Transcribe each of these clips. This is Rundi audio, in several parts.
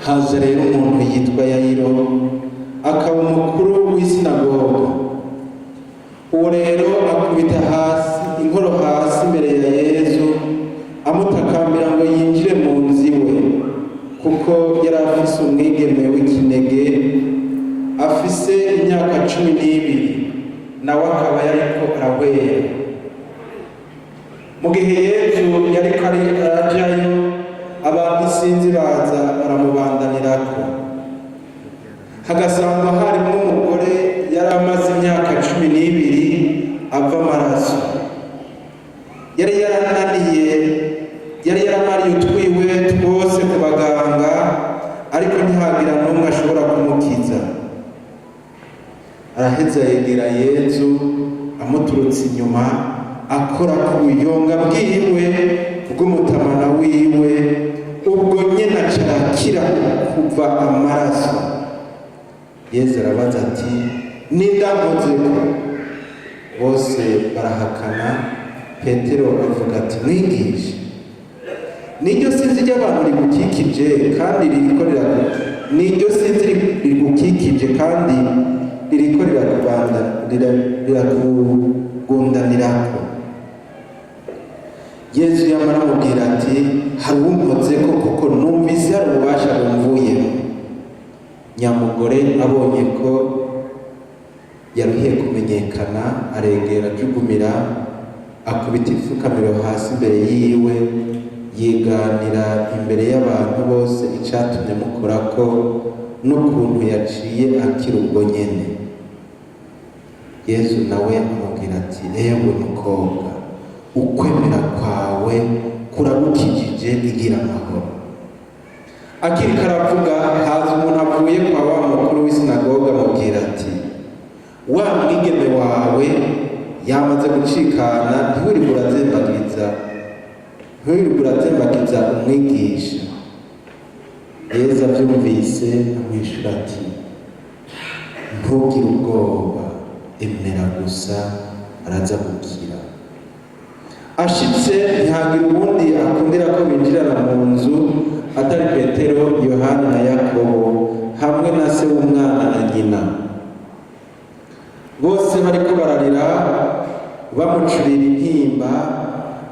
haza rero umuntu yitwa Yayiro, akaba umukuru w'isinagoga. Uwo rero akubita hasi inkoro hasi imbere ya Yesu, amutakambira ngo yinjire mu nzu iwe, kuko yari afise umwigeme w'ikinege afise imyaka 12, nawe akaba yariko arahwera. Mu gihe Yesu yariko arajayo, abantu isinzi baza baramubandanirako. Hagasangwa harimwo umugore yari amaze imyaka 12 ava amaraso. Yari yaramariye utwiwe twose ku baganga, ariko ntihagira n'umwe ashobora kumukiza. Araheza yegera Yesu, amuturutse inyuma, akora ku buyonga bwiwe bw'umutamana wiwe, ubwo nyene acarakira kuva amaraso. Yesu arabaza ati, "Nindakozeko?" Bose barahakana. Petero avuga ati, "Mwigisha, niryo sinzi ry'abantu rigukikije kandi ririko rirakugundanirako." Yesu yamara amubwira ati, "Hari uwunkozeko kuko numvise hari ububasha bumvuyemo." Nyamugore abonye ko yaruhiye kumenyekana, aregera ajugumira, akubita ifukamiro hasi imbere yiwe, yiganira imbere y'abantu bose icatumye mukorako n'ukuntu yaciye akira ubwo nyene. Yesu nawe amubwira ati, "Ewe mukobwa, ukwemera kwawe kuragukijije, igira amahoro." Akiriko aravuga, haza umuntu avuye kwa wa mukuru w'isinagoga amubwira ati, "Wa mwigeme wawe yamaze gucikana, ntiwirige urazembagiza umwigisha." Yesu avyumvise amwishura ati, "Ntugire ubwoba, emera gusa, araza gukira." Ashitse ntihagira uwundi akundira ko binjirana mu nzu atari Petero, Yohana na Yakobo, hamwe na se w'umwana na nyina. Bose bariko bararira bamucurira intimba,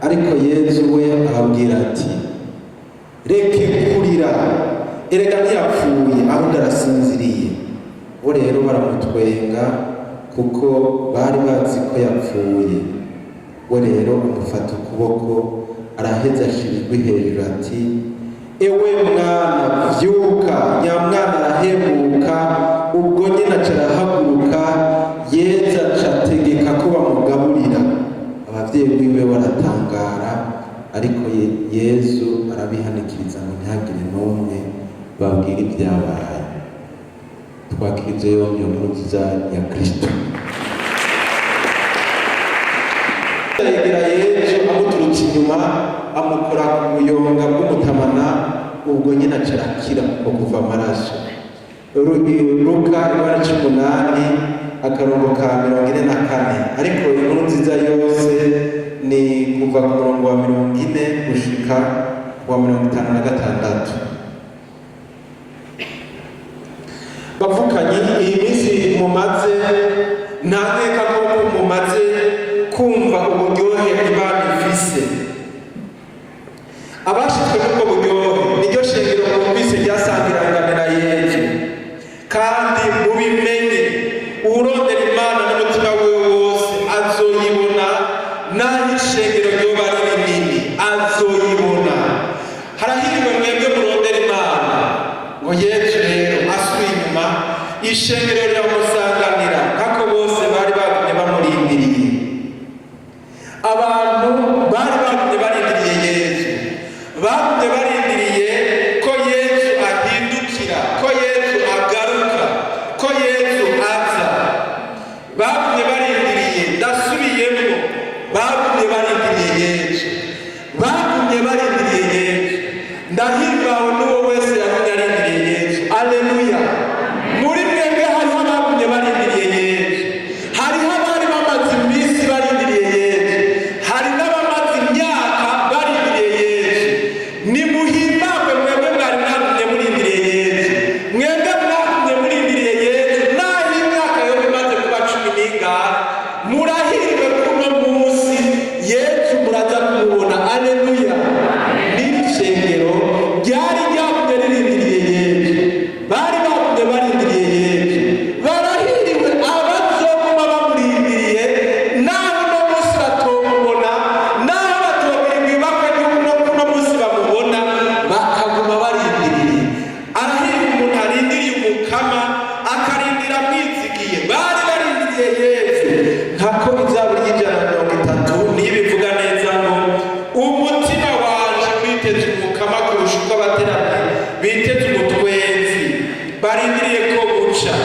ariko Yesu we arabwira ati, "Reke kurira, erega ntiyapfuye, ahubwo arasinziriye." Bo rero baramutwenga kuko bari bazi ko yapfuye. We rero amufata ukuboko, araheza ashira ijwi hejuru ati, "Ewe mwana, vyuka." Nyamwana arahemuka, ubwo nyene aca arahaguruka. Yesu aca ategeka ko bamugaburira. Abavyeyi biwe baratangara, ariko Yesu arabihanikiriza ngo ntihagire n'umwe babwira ibyabaye. Twakirize yombi inkuru nziza ya Kristo. Yegera Yesu amuturutse inyuma, amukora ku buyonga bw'umutamana, ubwo nyine aca arakira ko kuva amaraso. Luka 8:44, ariko inkuru nziza yose ni kuva ku murongo wa 40 gushika ku wa 56. Bavukanye, iyi minsi mumaze, ntanteka ko mumaze kumva uburyohe Imana ifise. Abashitswe n'ubwo buryohe niryo shingiro mwumvise ryasangiranganira Yesu, kandi mubimenye, urondera Imana n'umutima wiwe wose azoyibona, naho ishengero ryoba ari rinini azoyibona. Harahirwa mwebwe murondera Imana. Ngo Yesu rero asubiye inyuma, ishengero riramusanganira kako bose bari bagumye bamurindiriye. Abantu bari bagumye barindiriye Yesu, bagumye barindiriye ko Yesu ahindukira, ko Yesu agaruka, ko Yesu aza. Bagumye barindiriye, ndasubiyemo, bagumye barindiriye Yesu, bagumye barindiriye Yesu. Ndahimbawe n'uwo wese yagumye arindiriye Yesu. Aleluya. Muri mwebwe hariho abagumye barindiriye Yesu, hariho abari bamaze iminsi barindiriye Yesu, hari n'abamaze imyaka barindiriye Yesu. Nimuhimbagwe mwebwe mwari mwagumye murindiriye Yesu. biteze umutwenzi barindiriye ko buca.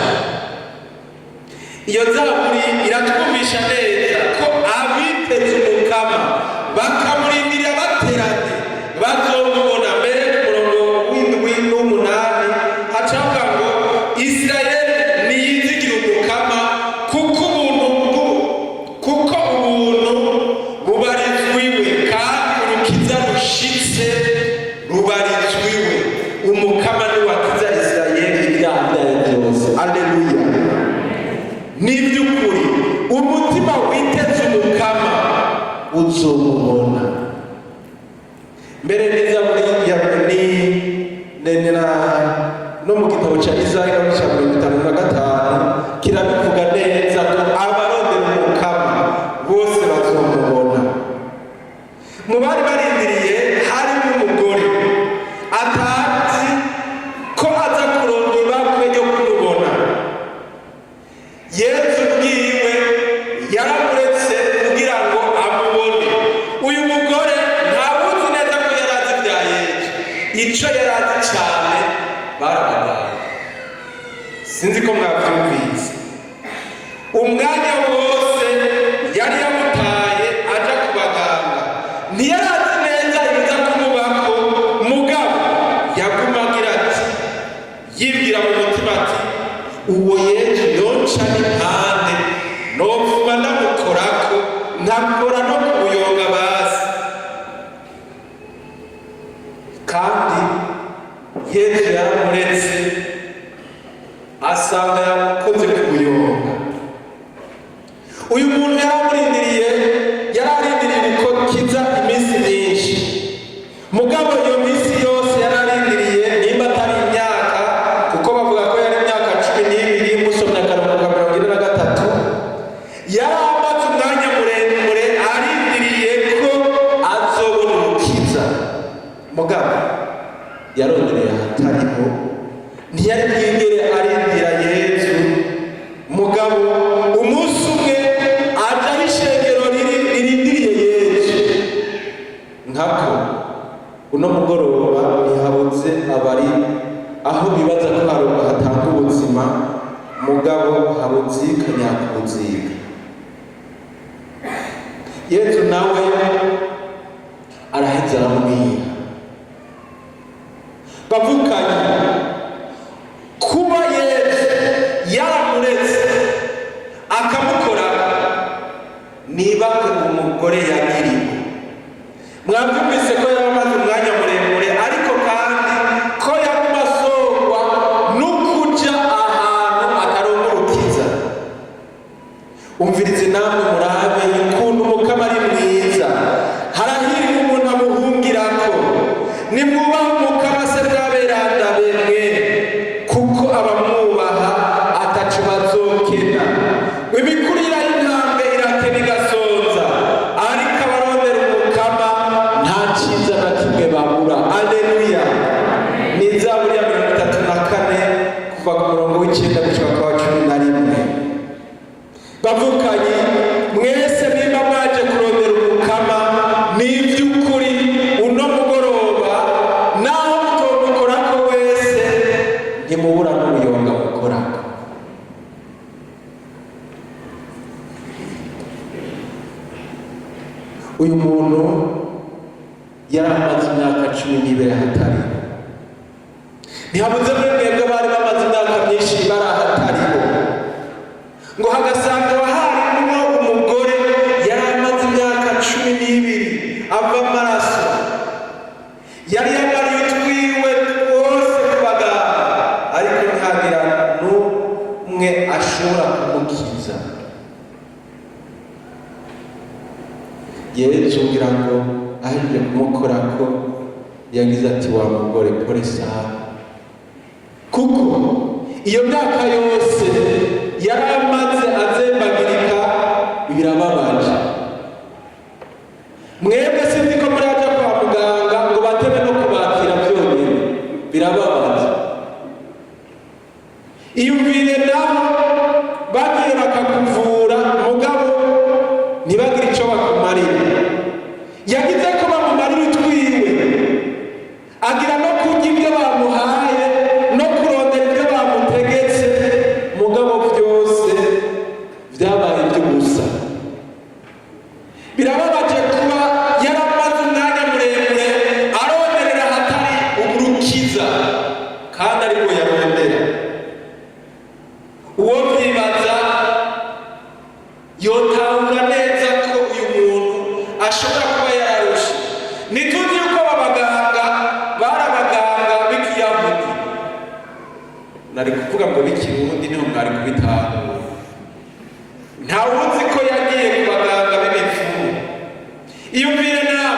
Iyo zaburi iratwumvisha neza ko abiteze umukama bakamurindira bateranye bazomubona. Mbere ku murongo w'indwi n'umunani hacavuga ngo Isirayeli niyizigire umukama kuko ubuntu bubarizwiwe kandi urukiza rushitse rubarizwiwe. Umukama ni wakiza Isirayeli ibyaha byayo byose. Aleluya. Ni by'ukuri umutima witeze umukama uzomubona. Mbere neza muri no mu gitabo cya Isaya cya 55 kirabivuga neza ko abarondera umukama bose bazomubona. Mu bari barindiriye harimo umugore atazi ko aza kurondera ibakwe ryo kumubona. Yesu bwiwe yaramuretse kugira ngo amubone. Uyu mugore ntabuzi neza ko yarazi bya Yesu. Ico yarazi cyane barabagaye. Sinzi ko mwabyumvise. Umwanya wose yari yamutaye aja kubaganga. Ntiyarazi neza ibiza kumubako. Mugabo yagumagira ati, yibwira mu mutima ati, uwo Yesu yonca n'impande nopfuma ndamukorako nkakora no kubuyonga basi. Kandi Yesu yaramuretse asanga yamukoze kubuyonga. Uyu muntu yaramurindiriye, yararindiriye gukiza iminsi myinshi. Mugabo iyo minsi yose yararindiriye, nimba atari imyaka, kuko bavuga ko yari imyaka 12 musomya Akarongo ka 43, yari amaze umwanya muremure arindiriye ko azobona urukiza. Mugabo yarondereye ahatariho, ntiyari bwigere arindira Yesu. Mugabo umunsi umwe ajaho ishengero ririndiriye Yesu. Nkako uno mugoroba ntihabuze abari aho bibaza ko hatanga ubuzima, mugabo habuzikanya kubuzika. Yesu nawe araheza aramubwira, bavukanye kuba Yesu yaramuretse akamukora niba umugore yagiriwe. Mwabyumvise ko yaramaze umwanya muremure, ariko kandi ko yaguma asongwa n'ukuja ahantu akaronka urukiza. Umvirize namwe murabe ukuntu umukama ari mwiza. Harahiriwe umuntu amuhungirako. Nimwubaha umukama se bw'aberanda bemwe, kuko abamwubaha ataco bazokena. Imikurira y'intambwe irakena igasonza, ariko abarondera umukama nta ciza na kimwe babura. Aleluya. Ni Zaburi ya 34 kuva ku murongo w'9 gushika kwa 11. Bavukanye mwese nimba mwaje kurondera umukama, ni ivy'ukuri uno mugoroba naho mutomukorako wese ntimubura n'ubuyonga mukorako. Uyu muntu yaramaze imyaka 12 ahatariho. Ntihabuze muri mwebwe bari bamaze imyaka myinshi bari ahatariho, ngo hagasanga harimo umugore yaramaze imyaka 12 ava amaraso. Yari yamariye utwiwe twose kubaganga, ariko ntihagira n'umwe ashobora kumukiza. Yesu ngira ngo ahejeje kumukorako yagize ati, wa mugore kore sawa, kuko iyo myaka yose yari amaze azembagirika birababaje. Mwebwe sinzi ko muraja kwa muganga ngo bateme no kubakira byonyine, birababaje. Iyumvire naho bagiye bakakuvura, mugabo ntibagire ico bakumarira. Yagize ko bamumarira utwiwe, agira no kurya ibyo bamuhaye kandi ariko yarondera. Uwo byibaza yotahura neza ko uyu muntu ashobora kuba yararushe. Ntituzi yuko abaganga bari abaganga b'Ikiyahudi. Nari kuvuga ngo b'Ikirundi niho mwari kubitahura. Ntawuzi ko yagiye ku baganga b'imifumu. Iyumvire nawe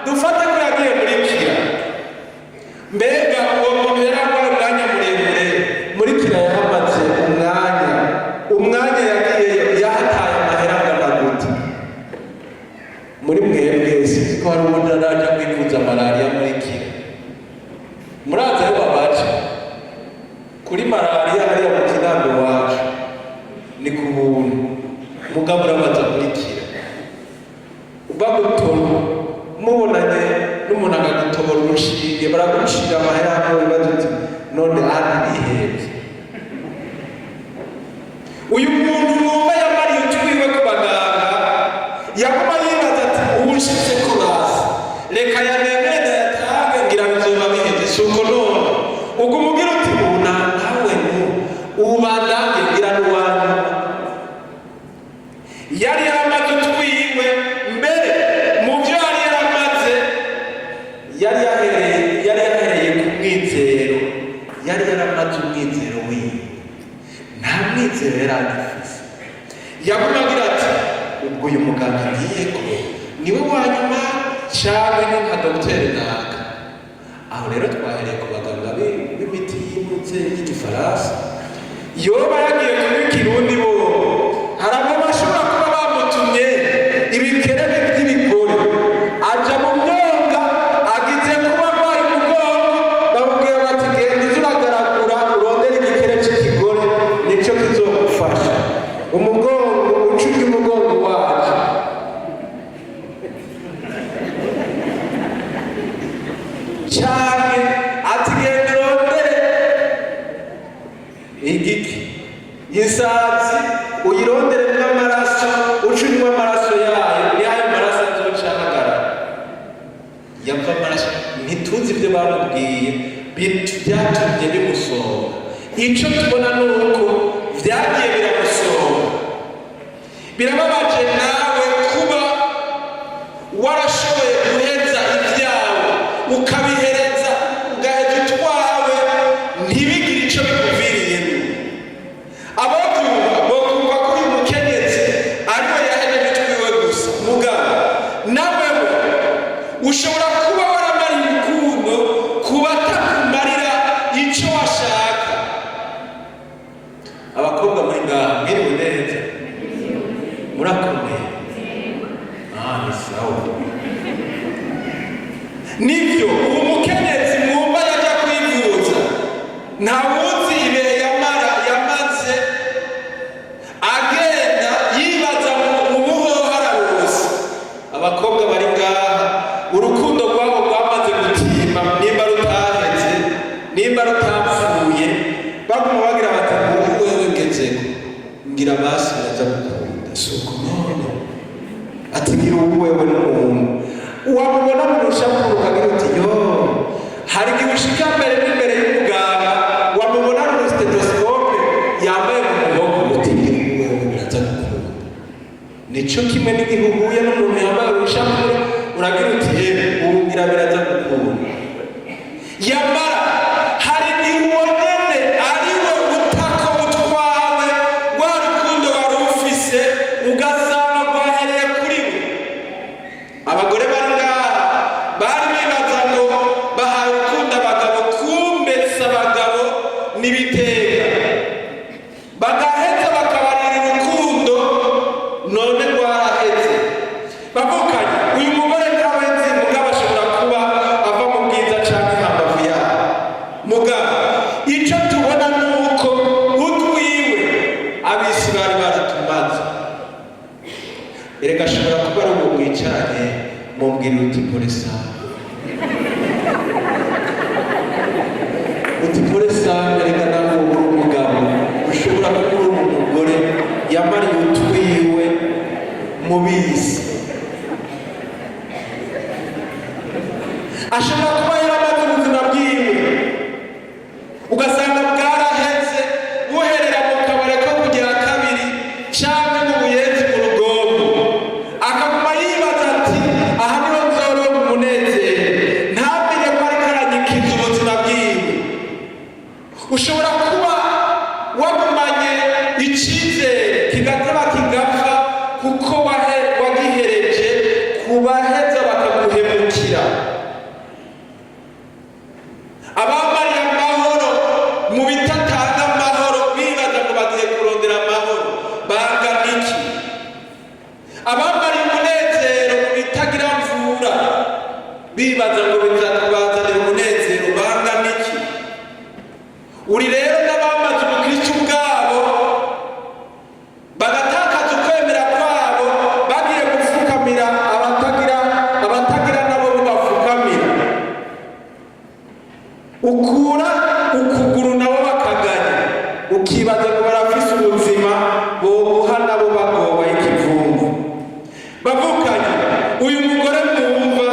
dufate ko yagiye muri Kira. Mbega uwo muntu yarangwa umwanya muremure muri Kira, yahamaze umwanya yagiyeyo yahataye amahera angana gute? Muri mwebwe sinzi ko hari ubundi araja kwivuza malariya muri Kira. Muraza aho babaca kuri malariya hariya mu Kinambi wacu ni ku buntu. Mugabo uramaze muri Kira bagutora mubonanye n'umuntu akagutobora urushinge, baragucira amahera hamwe bibaza uti none ahandi bihebye. Uyu muntu mwumva yamariye utwiwe ku baganga yaguma yibaza ati ubushitse ko bazi reka yanemere yatange ngira bizoba bihebye. Si uko none ubwo umubwira uti ubu nawe ubu bandange ngira n'uwanyu. Yari yaramaze utwiwe mbere mu byo yari yaramaze, yari yahereye ku mwizero. Yari yaramaze umwizero wiwe, nta mwizero yari agifise. Yaguma agira ati ubwo uyu muganga ngiye ko niwe wanyuma cyangwa ni nka dogiteri naka. Aho rero twahereye ku baganga b'imiti y'imutse y'igifaransa. Yoba yagiye kuba Ikirundi bo hari abo bashobora kuba bamutumye ibikere by'ibigori aja mu myonga agize kuba arwaye umugongo, bamubwira bati genda uze uragaragura urondere igikere cy'ikigori nicyo kizogufasha umugongo ucurye umugongo wacu. Cyane ati genda urondere igiti isazi uyirondere n'amaraso ucunywa amaraso yayo, ni ayo maraso azocahagara yapfa amaraso. Ntituzi ibyo bamubwiye byatumye bimusonga. Icyo tubona ni uko byagiye biramusonga. Birababaje nawe kuba warashoboye guheza ibyawe ukabihereza ugaheza utwawe ntibigire icyo bikuviriyemo. Ababyumva bokumva ko uyu mukenyezi ariwe yahejeje utwiwe gusa. Mugabo nawe ushobora kuba waramariye urukundo kuba atakumarira icyo washaka. Abakobwa muri ngaha mwiriwe neza, murakomeye. Ni sawa. Nibyo uwo mukenyezi mwumva yajya kwivuza ntawuzi ibihe yamaze agenda yibaza mu buhohara bose. Abakobwa bari ngaha urukundo rwabo rwamaze gutima, nimba rutaheze nimba rutapfuye, baguma bagira bati wewe ngezeko ngira basi ndaza gukunda. Si uko none ati ngira wewe n'umuntu wamubona mu rushapuro ukagira uti yo hari igihe ushika mbere n'imbere y'umuganga wamubona mu stethoscope yambaye mu mugongo uti ngira wewe ndaza gukunda. Nico kimwe n'igihe uhuye n'umuntu yambaye urushapuro uragira uti ubu ngira biraza gukunda. Yamara hari igihe ubonene ariwe utako utwawe rwa rukundo wari ufise ugasanga rwahereye kuri we. Abagore bari ngaha bari bibaza ngo bahaye urukundo abagabo, kumbe si abagabo n'ibitega. Bagaheza bakabarira urukundo none rwaraheze. Bavukanye uyu mugore ntawe nzi mugabo ashobora kuba ava mu bwiza cyangwa hambavu yawe. Mugabo icyo tubona ni uko utwiwe abisi bari baratumaze. Erega ashobora kuba ari ubu mwicaranye mumbwira uti polisa uti polisa erega nawe uri umugabo ushobora kuba uri umugore yamariye utwiwe mu bisi. Ashobora kuba yaramaze ubuzima bwiwe ushobora kuba wagumanye icyizere kigateba kigapfa kuko wagihereje kubaheza bakaguhemukira. abamariye amahoro mu bitatanga amahoro bibaza ngo bagiye kurondera amahoro bangana iki? abamariye umunezero mu bitagira mvura bibaza ngo bizakubazanira umunezero bangana iki? uri rero n'abamaze ubukristo bwabo bagatakaza ukwemera kwabo bagiye gupfukamira abatagira nabo bapfukamira, ukura ukuguru nabo bakaganya, ukibaza ngo barafise ubuzima boguha nabo bagoba ikivumvu. bavukanye uyu mugore mwumva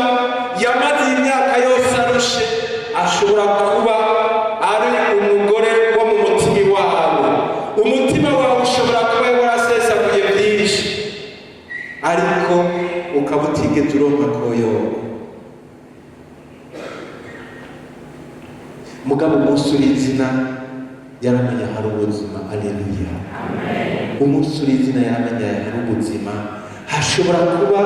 yamaze imyaka yose arushe ashobora kuba ari umugore wo mu mutima wawe. umutima wawe ushobora kuba warasesaguye byinshi ariko ukaba utigeze uronka koyoba. mugabo umunsi uri izina yaramenya hari ubuzima. Aleluya. umunsi uri izina yaramenya hari ubuzima. hashobora kuba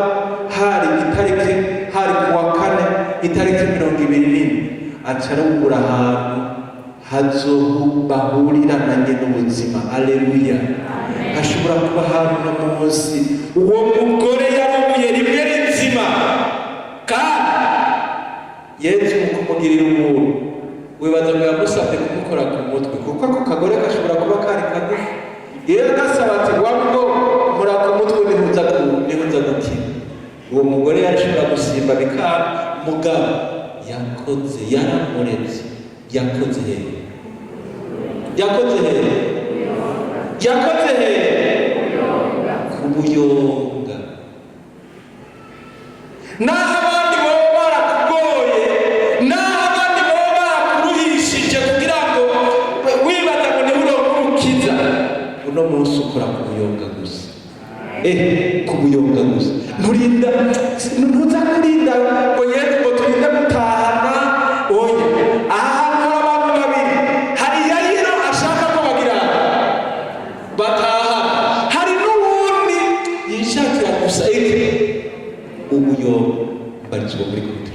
hari itariki, hari kuwa kane itariki 21 acarugura ahantu hazobahurira nanjye n'ubuzima. Aleluya. hashobora kuba hari no munsi uwo mugore yarumuye rimwe rizima kandi Yesu mu kumugirira ubuntu wibaza ngo yamusabye kumukora ku mutwe kuko ako kagore gashobora kuba kari kagufi. iyo gasaba ati wabwo mura ku mutwe nihuza gukina, uwo mugore yarashobora gusimba bikaba mugabo yakoze yaramuretse. yakoze kubuyonga. naho abandi baba barakugoye, naho abandi baba barakuruhishije kugira ngo wibaza ngo niwe urokurukiza, uno munsi ukora kubuyonga gusa. kubuyonga gusa. ntuza kurinda ngo Yesu ngo turinde gutahana. oya, ahantu hari abantu babiri, hari Yayiro ashaka ko bataha, hari n'uwundi yishakira gusa ubuyonga. barizwa muri komite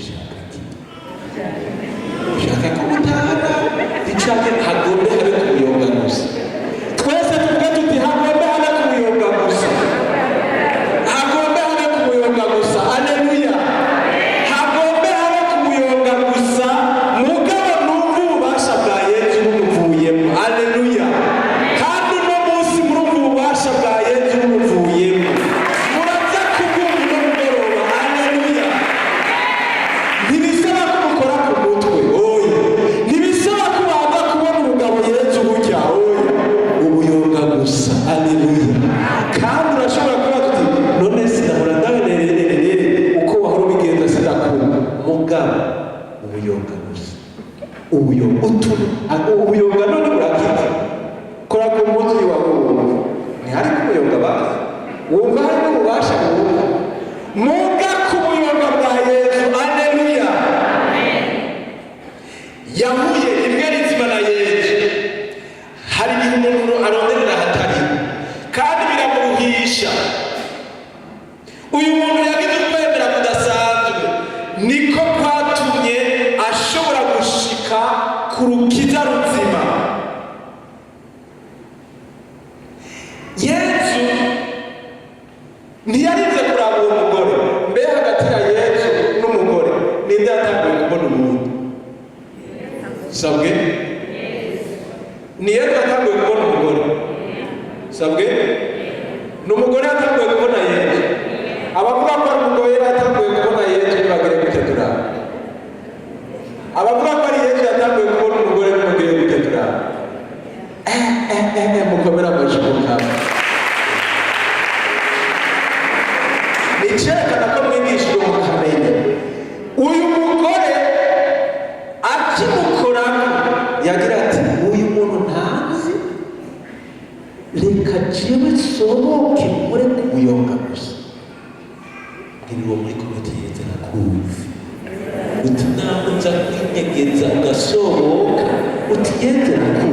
ushaka ko gutahana dushake hagombe habe kubuyonga gusa. twese tuvuge tuti hagombe habe kubuyonga gusa. hagombe habe kubuyonga gusa. Aleluya. hagombe habe kubuyonga gusa. mugabo numva ububasha bwa Yesu bumuvuyemo. Aleluya. kandi uno munsi murumva ububasha bwa Yesu bumuvuyemo. muraza kubwumva uno mugoroba. Aleluya. ntibisaba ko mukora ku mutwe. oya. ntibisaba ko baza kubona umugabo Yesu burya. oya. ubuyonga gusa. Aleluya. kandi urashobora kuba tuti none sinahora ndaberererere uko wahora ubigenza sinakunda. mugabo ubuyonga gusa. ubuyonga none burakita. kora ku mutwe wawe wumva ntihari kubuyonga bazi wumva hari n'ububasha bwumva muga ku buyonga bwa Yesu. Aleluya. yahuye rimwe rizima na Yesu. hari igihe umuntu aronderera hatari kandi biramuruhisha. uyu muntu yagize ukwemera kudasanzwe niko kwatumye ashobora gushika ku rukiza ruzima. Yesu ntiyarinze kuraba uwo mugore. mbe hagati ya Yesu n'umugore ninde yatanguye kubona umuntu? sabwe ni Yesu yatanguye kubona umugore. sabwe ni umugore yatanguye kubona Yesu. abavuga ko ari umugore yatanguye kubona Yesu ntibagire gutetura. abavuga ko ari Yesu yatanguye kubona umugore ntibagire gutetura. mukomera amajipo nkabo. nicyerekana ko mwigishijwe mukamenya. uyu mugore akimukoramo yagira ati uyu muntu ntazi, reka jewe sohoke nkore kubuyonga gusa. ngiriwe muri komite yeze nakumva uti ntabwo nza kwinyegeza ugasohoka uti yeze nakumva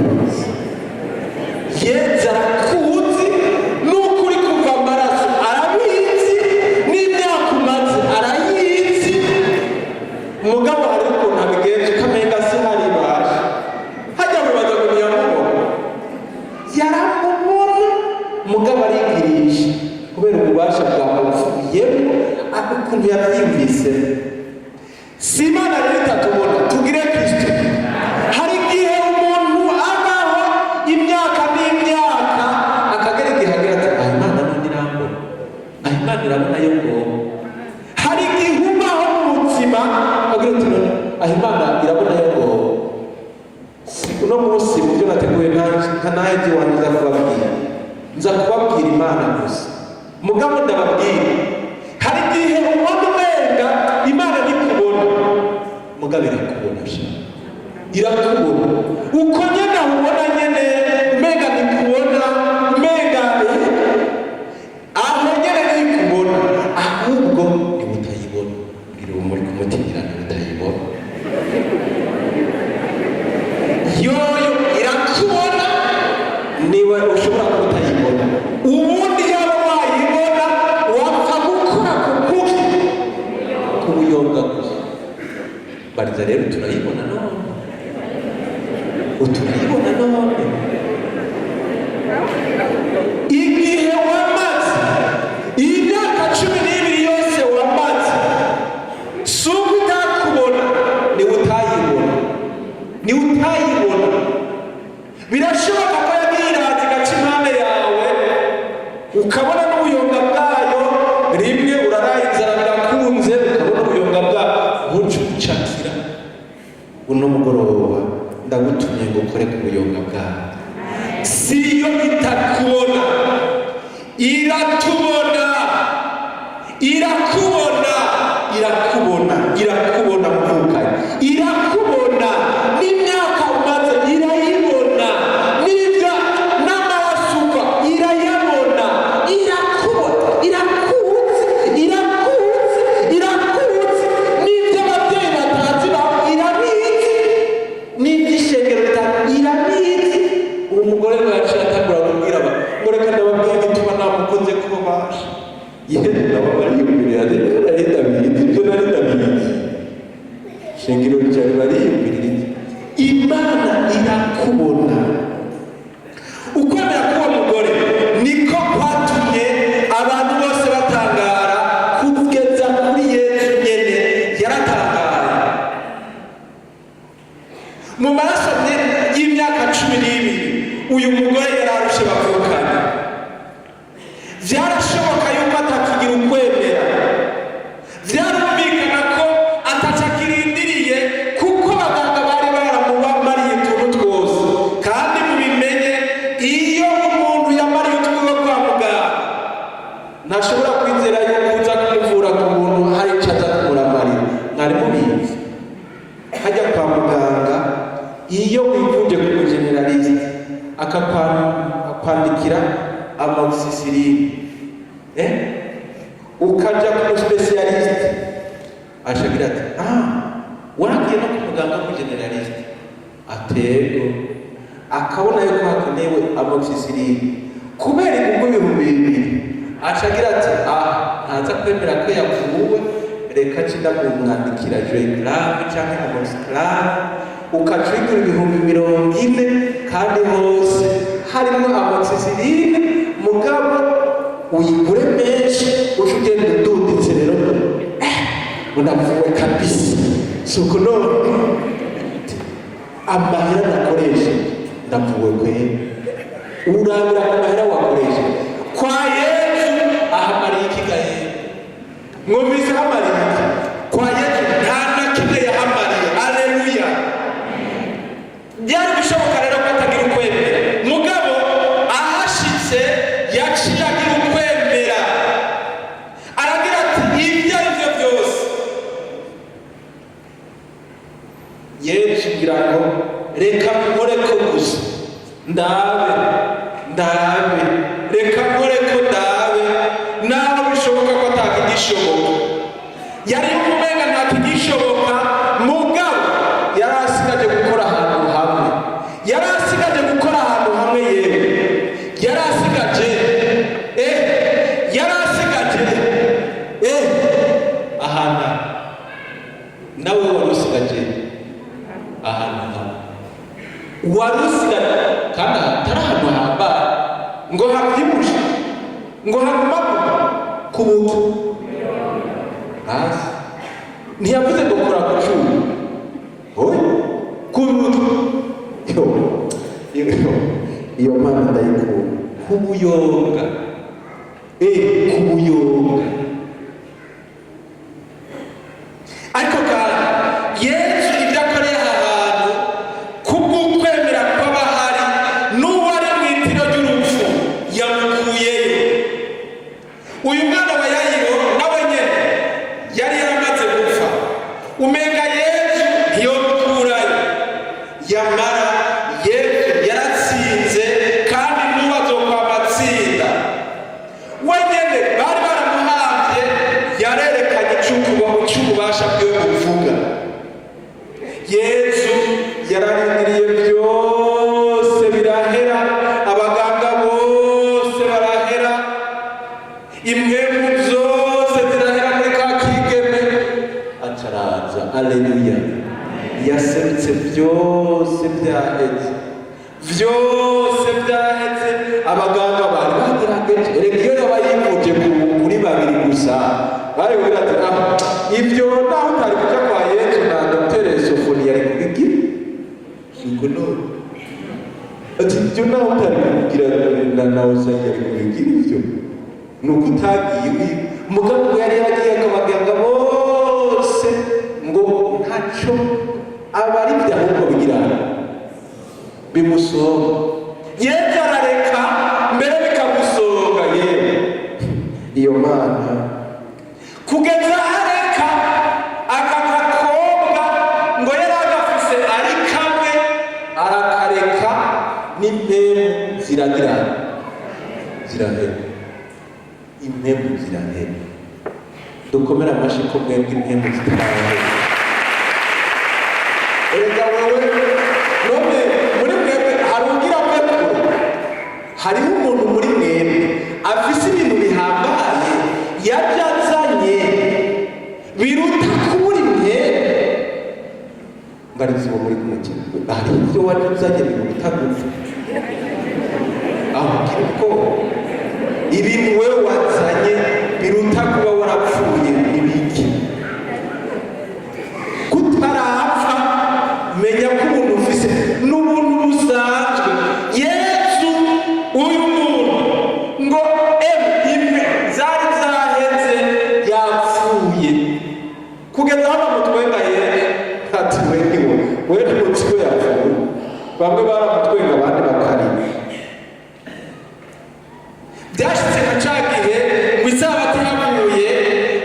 uno munsi mu byo nateguye nta naje wanjye nza kubabwira Imana gusa mugabo ndababwira hari igihe ubona umenga Imana ntikubona mugabo irakubona irakubona uko nyene ubona nyene umenga ntikubona umenga aho nyene ntikubona ahubwo ni utayibona ngira muri kumutinira ni utayibona yoyo irakubona niwe ushobora kutayibona ubundi yaba wayibona wapfa gukora kukuki kubuyonga gusa bariza rero turayibona none uturayibona none igihe wamaze iyi myaka 12 yose wamaze suku utakubona ni utayibona ni utayibona birashoboka ko yabirazi gaca impande yawe ukabona n'ubuyonga bwayo rimwe uraraye inzara birakunze ukabona ubuyonga bwayo ntucucakira uno mugoroba ndagutumye ngo ukore ku buyonga bwayo siyo itakubona iratubona irakubona irakubona irakubona mvukanye irakubona n'imyaka umaze irayibona n'ibya n'amasuka irayabona irakubona irakuzi irakuzi irakuzi n'ibyo ababyeyi batazi irabizi n'ibyishengero irabizi uwo mugore wacu yatangura kubwira ngo reka ndababwira igituma namukunze kubasha yewe nabo bariyumvirira nari ndabizi ibyo nari ndabizi shengero ryari bariyumvirira Imana irakubona ukwemera kuba mugore niko kwatumye abantu bose batangara kugeza kuri Yesu nyene yaratangaye mu maraso y'imyaka 12 uyu mugore yararushe bavukana byarashoboka yuko atakigira ukwemera byarumvikana ko atacakirindiriye kuko abaganga bari baramubamariye utuntu twose kandi mubimenye iyo umuntu yamariye utwiwe kwa muganga ntashobora kwizera yuko uza kumuvura ku buntu hari icyo aza kumuramariye mwari mubizi hajya kwa muganga iyo wivuje ku mugeneraliste akakwandikira amoxicilline ukaja ku specialist ashagira ati waragiye no ku muganga ku generalist atego akabona yuko hakenewe amoxicilline kubera ibihumbi 2,000 ashagira ati ntaza kwemera ko yavuwe reka cinda kumwandikira Joygrave cyangwa Amoxicillin ukacigura 40,000 kandi hose harimo amoxicilline mugabo uyigure menshi ugenda ududitse rero unavuwe kabisa suko none amahera nakoresha ndavuwe kwe urabira amahera wakoresha kwa Yesu ahamariye ikigaye mwumvise ahamariye kwa Yesu nta na kimwe yahamariye haleluya byari bishoboka rero ko atagira ukwemera mugabo ahashitse yaciye agira ukwemera aragira ati ibyo aribyo byose Yesu kugira ngo reka nkore ko gusa ndabe reka nkore ko ndabe naho bishoboka ko atakigishoboka yari kumenga ntakigishoboka mugabo yari asigaje gukora ahantu hamwe yari asigaje gukora ahantu hamwe yewe yari asigaje ahantu nawe wari usigaje ahantu hamwe wari usigaje kandi hatari ahantu hambaye ngo habyibushe ngo hagumagume ku butu hasi ntiyavuze ngo kora ku cyuma ku butu iyo mana ndayikunda kubuyonga kubuyonga ariko kandi Yesu ibyo akoreye aha hantu kubw'ukwemera yamara Yesu yaratsinze kandi n'uwazokwama atsinda. Wenyene bari baramuhamvye yarerekanye cy'ububasha bwe kuvuga. Yesu yararindiriye byose birahera, abaganga bose barahera, impwemu zose zirahera muri ka kigeme, acaraza. Aleluya! Yaserutse byose byaheze, byose byaheze. Abaganga bari bagerageje, reka iyo yaba yivuje kuri babiri gusa bari kugira ati ibyo naho utari kujya kwa Yesu na Dr. Sofoni yari kubigira ubwo none ati ibyo naho utari kubigira na Uzanye yari kubigira ibyo nuko utagiye umugabo yari yagiye akabaganga bose ngo ntacyo abari byahubwo bigira bimusonga. Yesu arareka mbere bikamusonga. yewe iyo Mana kugeza areka aka gakobwa ngo yari agafise ari kamwe arakareka, n'impemu zirahera, impemu zirahera. Dukomere amashyi ko mwebwe impemu zitarahera. Erega wowe none muri mwebwe harugira mwebwe, hariho umuntu muri mwebwe afise ibintu bihambaye yabyazanye biruta kubura impemu. Mbarizi bo muri kumukino hari ibyo wazanye biruta gupfa. Aho kiriko ibintu wewe wazanye biruta kuba warapfuye. Ibiki kutarapfa, menya ko umuntu ufise n'ubuntu busanzwe. Yesu uyu muntu ngo imwe zari zaheze yapfuye, kugeza aho bamutwenga Yesu ati wewe n'umutwe yapfuye. Bamwe baramutwenga abandi bakarira. Byashitse na ca gihe mu isabato yavuye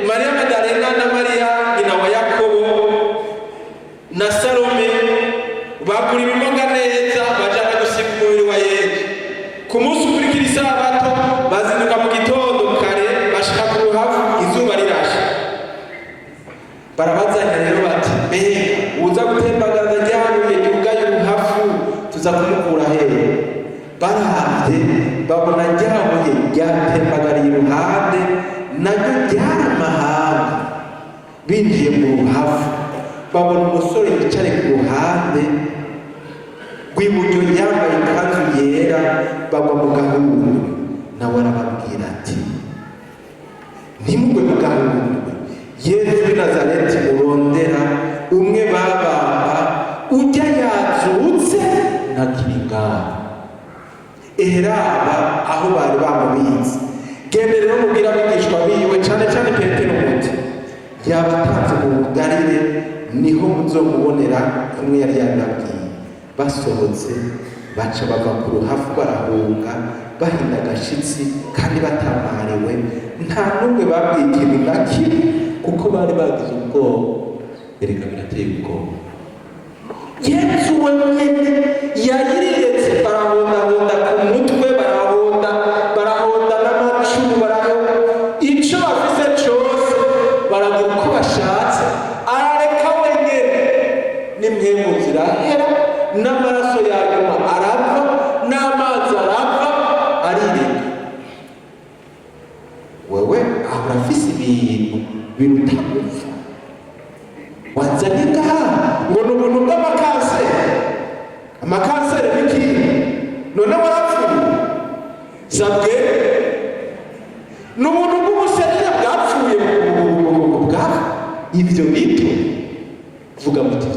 Mariya Madalena na Mariya nyina wa Yakobo na Salome bagura ibimoga neza bajana gusiga umubiri wa Yesu. Ku munsi ukurikira isabato bazinduka mu gitondo kare bashika ku ruhavu izuba rirashe. Barabazanya rero bati uza gutembagaza ryabuye ryugaye uruhavu tuza kumukura hehe? Barahavye babona ryabuye ryatembagariye iruhande naryo ryari amahanga. Binjiye mu ruhavu babona umusore yicare ku ruhande rw'iburyo yambaye ikanzu yera, bagwa mu gahundwe. Nawe arababwira ati ntimugwe mu gahundwe, Yesu w'i Nazareti murondera umwe babamba ujya yazutse ntakiri ngaho. Eheraba aho bari bamubitse. Gende rero mubwira abigishwa biwe cyane cyane Petero muti yabatanze mu bugarire niho muzomubonera kumwe yari yanabwiye. Basohotse baca bava ku ruhavu barahunga bahinda agashitsi kandi batamariwe, nta n'umwe babwiye ikintu na kimwe kuko bari bagize ubwoba. Erega birateye ubwoba. Yesu wenyine yayiriretse, barahondahonda ku mutwe, barahonda n'amacumu, icyo bafise cyose baragira uko bashatse. Arareka wenyine, n'impemu zirahera, n'amaraso yanyuma arapfa, n'amazi arapfa, arireka. Wewe aho urafise ibintu biruta gupfa wazanye ngaha ngo ni ubuntu bw'amakanseri. Amakanseri biki none warapfuye sabwe, ni ubuntu bw'umuserire bwapfuye bwapfa. Ibyo bito vuga muti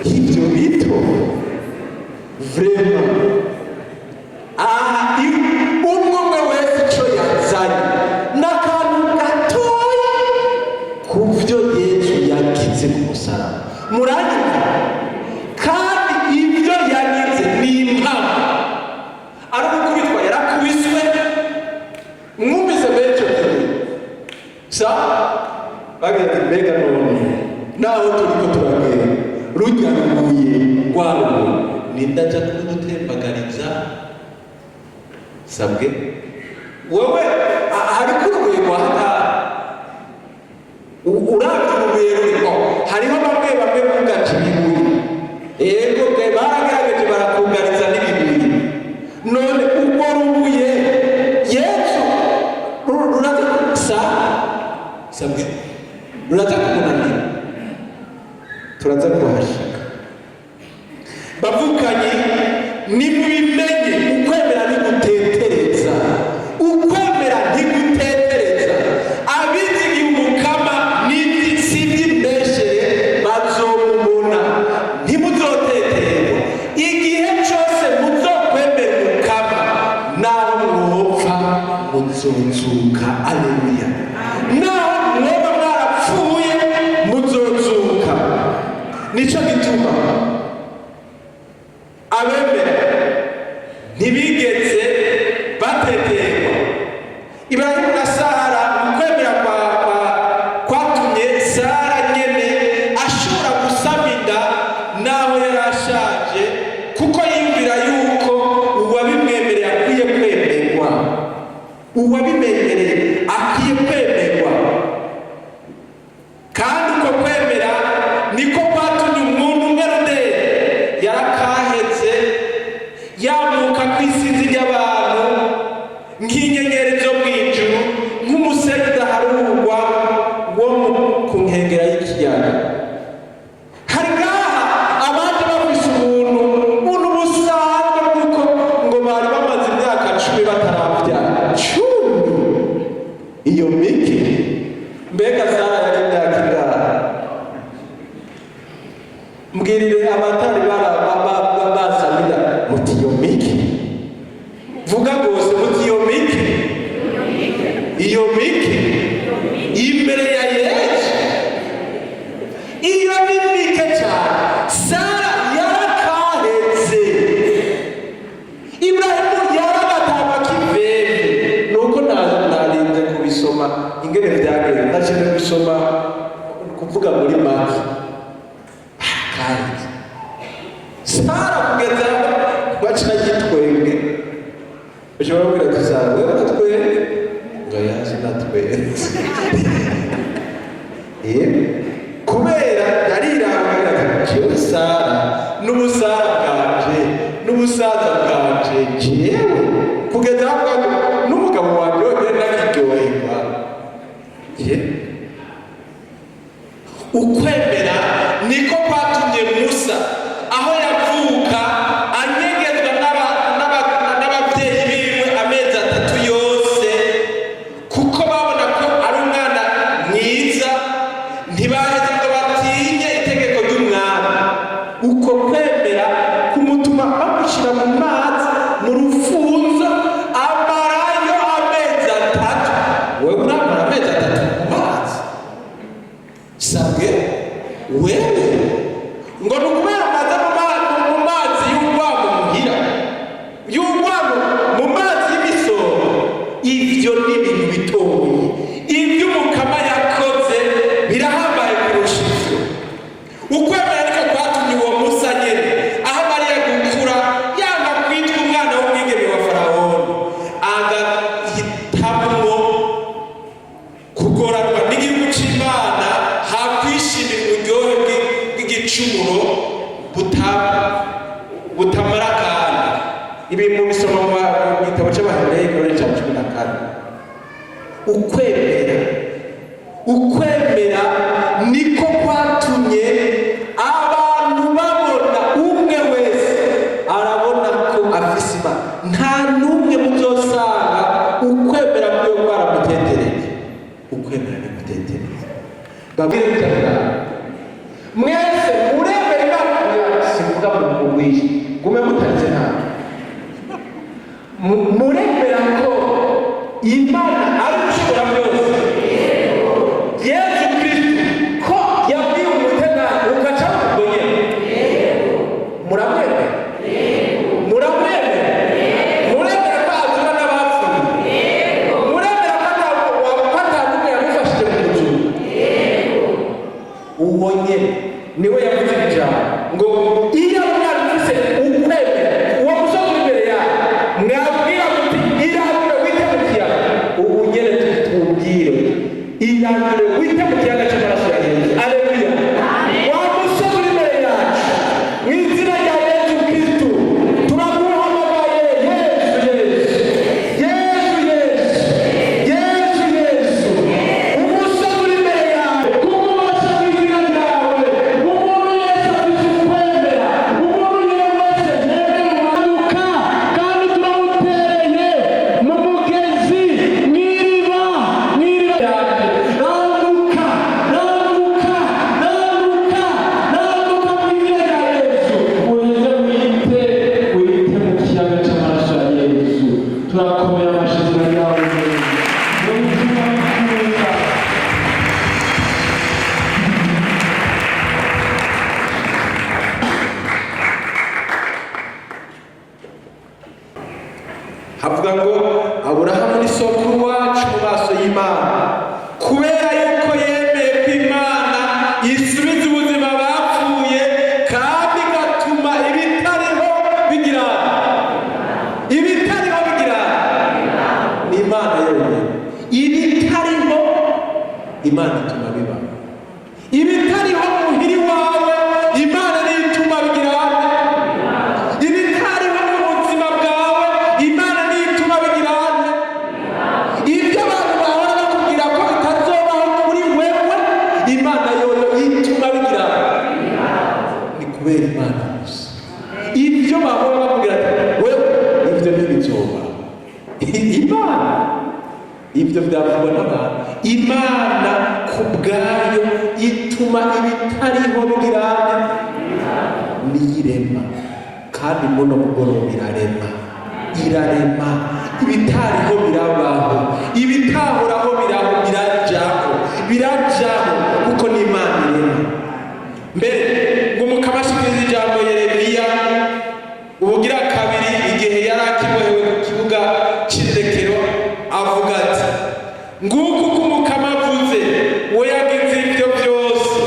ibyo bito vrema umwe wese icyo yazanye n'akantu gatoya ku byo Yesu yagize ku musaraba. Muranyumva? Kandi ibyo yagize ni impamo. Ari gukubitwa yarakubiswe, mwumvise benshi sa bagira ati mbega none naho turiko turagenda rwabo nindaja kudutembagariza sabwe wowe hariko urubuye rwanda uravye urubuye ruriko hariho bamwe bugati ibibuye ego baragerageje barakugariza n'ibibuye none ubwo rubuye Yesu ruraza sabwe ruraza kumunanira turaza kuhashika bavukanye nimubimenye ukwemera ntigutetereza ukwemera ntigutetereza abizigiye umukama n'isi by'imbeshere bazomubona ntimuzotetererwa igihe cyose muzokwemera umukama naho mwopfa muzonzuka aleluya naho mwoba mwarapfuye muzonzuka nico gituma abemera ntibigeze bateterwa Ibrahimu na Sara ukwemera kwatumye Sara nyene ashobora gusama inda naho yarashaje kuko yumvira yuko uwabimwemereye akwiye kwemerwa uwabimwemereye akwiye kwemerwa kandi uko kwemera niko kwatumye umuntu umwe yarakahetse yamuka kw'isinzi ry'abantu nk'inyenyeri zo mw'ijuru nk'umusenyi udaharurwa wo ku nkengera y'ikiyaga hari ngaha abandi bafise ubuntu busanzwe kuko ngo bari bamaze imyaka 10 batarabyara 10 iyo miki mbega Sara yari imyaka ingahe mbwirire abatari basamira muti iyo miki vuga rwose muti iyo miki imbere ya Yesu iyo ni mike cyane Sara yarakahetse Ibrahimu yaragatama kiveve nuko narinze kubisoma ingene byageze ndashaka gusoma kuvuga muri maki Sara kugeza baca yitwenge ushobora kubwira ati Sara wewe natwenge ngo yaje natwenge kubera yarirangana jewe Sara n'ubusaza bwanje jewe kugeza aho n'umugabo wanjye yonyine nakiryoherwa ukwemera niko kwatumye Musa aho yavuka anyegezwa n'ababyeyi biwe amezi 3 yose kuko babona ko ari umwana mwiza ntibaheze ngo batinye itegeko ry'umwami uko kwemera kumutuma bamushyira mu mazi mu rufunzo amarayo amezi 3 wewe uramara amezi 3 mu mazi sabwe wewe ngo nukubera maze mu mazi y'urwamo muhira y'urwamo mu mazi y'ibisoro ivyo ni ibintu bitoyi ibyo umukama yakoze birahambaye kurusha ivyo ukwemera niko kwatumye uwo Musa nyene aho Mariya gukura yanga kwitwa umwana w'umwigeme wa Faraoni agahitamwo kugoranwa n'igihugu c'Imana hakwishimira uburyohe bw'igicumuro butamara kandi ibi mu bisoma mu gitabo c'Abahebureyi igice cya 14 ukwemera niko kwatumye abantu babona umwe wese arabona ko afise Imana nta n'umwe muzosanga ukwemera bwo kwaramutetereye ukwemera nikutetereye babwire cyane mwese muremere Imana sivuga mu mubiri gume mutaze ntabwo muremera ko Imana ari ushobora byose Yesu Kristo ko yabwiye umutegano ugaca mubonye muramwemera muremera ko azura n'abapfuye muremera ko atandukanye yamufashije mu ijuru ubonye niwe yavuze ijambo ngo iyo umwana Imana ituma biba. Ibitariho muhiri wawe Imana niyo ituma bigira. Ibitariho mu buzima bwawe Imana niyo ituma bigira. Ibyo abantu bahora bakubwira ko bitazobaho kuri wewe Imana yoyo ituma bigira. Ni kubera Imana gusa. Ibyo bahora bakubwira wewe ibyo ntibizoba. Imana ibyo byavugwa n'abantu. Imana ku bwayo ituma ibitariho bigira niyirema, kandi muno mugoroba irarema ibitariho birabaho, ibitahoraho birajaho kuko ni Imana irema. Mbere ngo mukabashikiriza ijambo Yeremiya ubugira kabiri igihe yari akibohewe ku kibuga cy'irekero, avuga ati nguko uko Umukama avuze, we yagize ibyo byose,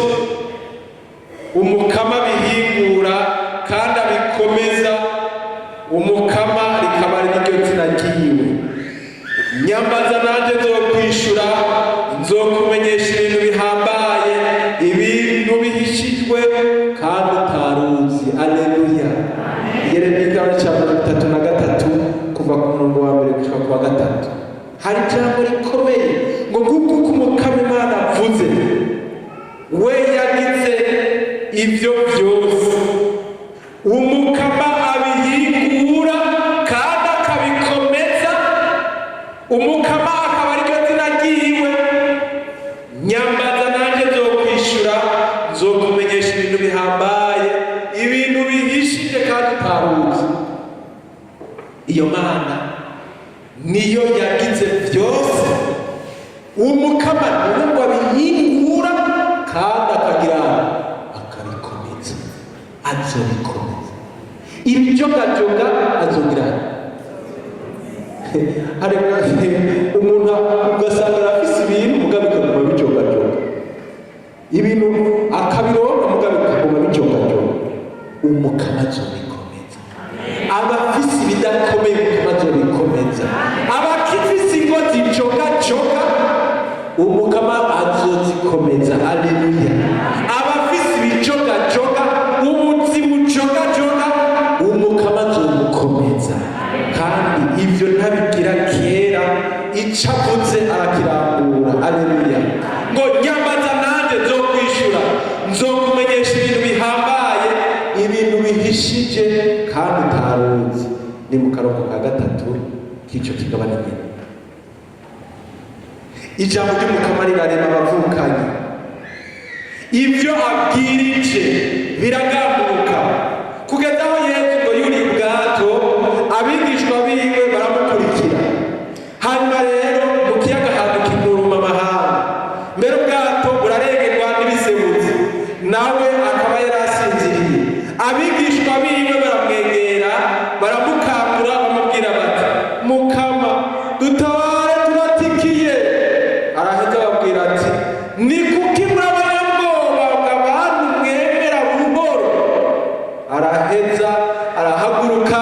Umukama bihingura kandi abikomeza, Umukama rikaba ari ryo zina ryiwe. Nyambaza nanjye nzokwishura, nzokumenyesha ibintu bihambaye, ibintu bihishijwe kandi utaruzi. Aleluya. Yeremiya cya 33 kuva ku murongo wa 1 gushika ku wa 3 hari ijambo rikomeye ngo nguko uko Umukama Imana avuze, we yagize ibyo byose, Umukama abihingura kandi akabikomeza, Umukama akaba aryo zina ryiwe. Nyambaza nanjye nzokwishura, nzokumenyesha ibintu bihambaye, ibintu bihishije kandi utaruzi. Iyo Mana niyo yagize byose, Umukama niwe ngo abihingura kandi akabikomeza, azobikomeza. Ibijogajoga azogira hari umuntu ugasanga arafise ibintu mugabo bikaguma bijogajoga, ibintu akabironka mugabo bikaguma bijogajoga. Umukama azobikomeza. Abafise ibidakomeye Umukama azobikomeza. Abakifise ingo zijogajoga Umukama azozikomeza. Aleluya. Abafise ibijogajoga, ubuzi bujogajoga, Umukama azobukomeza. Kandi ibyo ntabigira kera, icyo avuze arakirambura. Aleluya. Ngo nyambaza nanjye nzokwishura, nzokumenyesha ibintu bihambaye, ibintu bihishije kandi utaruzi. Ni mu karongo ka 3 k'icyo kigabane nyine. Ijambo ry'Umukama rirarema abavukanyi. Ibyo abwirije biragambuka kugeza aho Yesu ngo yuriye ubwato, abigishwa biwe baramukurikira. Hanyuma rero mu kiyaga haduka inguruma amahanga, mbere ubwato buraregerwa n'ibisebuzi, nawe akaba yarasinziriye. Abigishwa biwe baramwegera, baramukangura, bamubwira bati Mukama dutabare turatikiye. Araheza ababwira ati ni kuki murabanyabwoba abantu mwemera buhoro? Araheza arahaguruka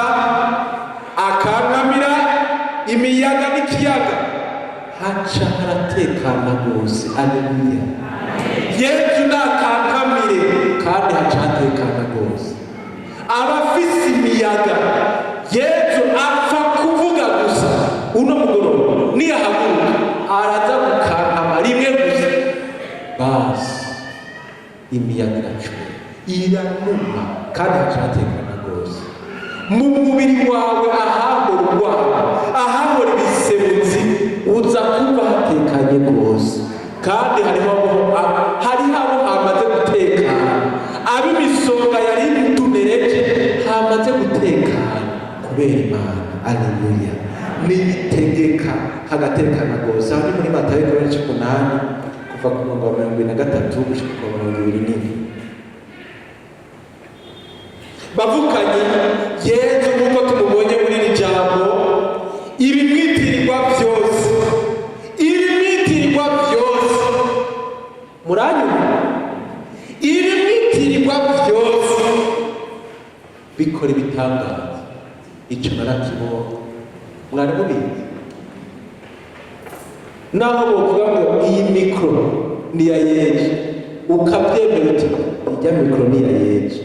akankamira imiyaga n'ikiyaga, haca haratekana rwose. Aleluya. Yesu nakankamire kandi haca hatekana rwose. Abafise imiyaga Yesu apfa kuvuga gusa, uno mugoroba niyahaguruka araza gukankama rimwe gusa, basi imiyaga iranuma kandi haca hatekana rwose. Mu mubiri wawe ahahora urwara, ahahora ibisebuzi, uza kuba hatekanye rwose. Kandi hariho abo hamaze gutekana, ab'imisonga yari itunereje hamaze gutekana kubera Imana. Aleluya. Niyitegeka hagatekana rwose. Aho ni muri Matayo 8 kuva ku murongo wa 23 gushika ku 24. Bavukanye Yesu nk'uko tumubonye muri iri jambo, ibimwitirirwa byose, muranyuma, ibimwitirirwa byose bikora ibitangaza. Icyo narakibonye, mwari mubizi. Naho bovuga ngo iyi mikoro ni ya Yesu, ukabyemera uti ijya mikoro ni ya Yesu,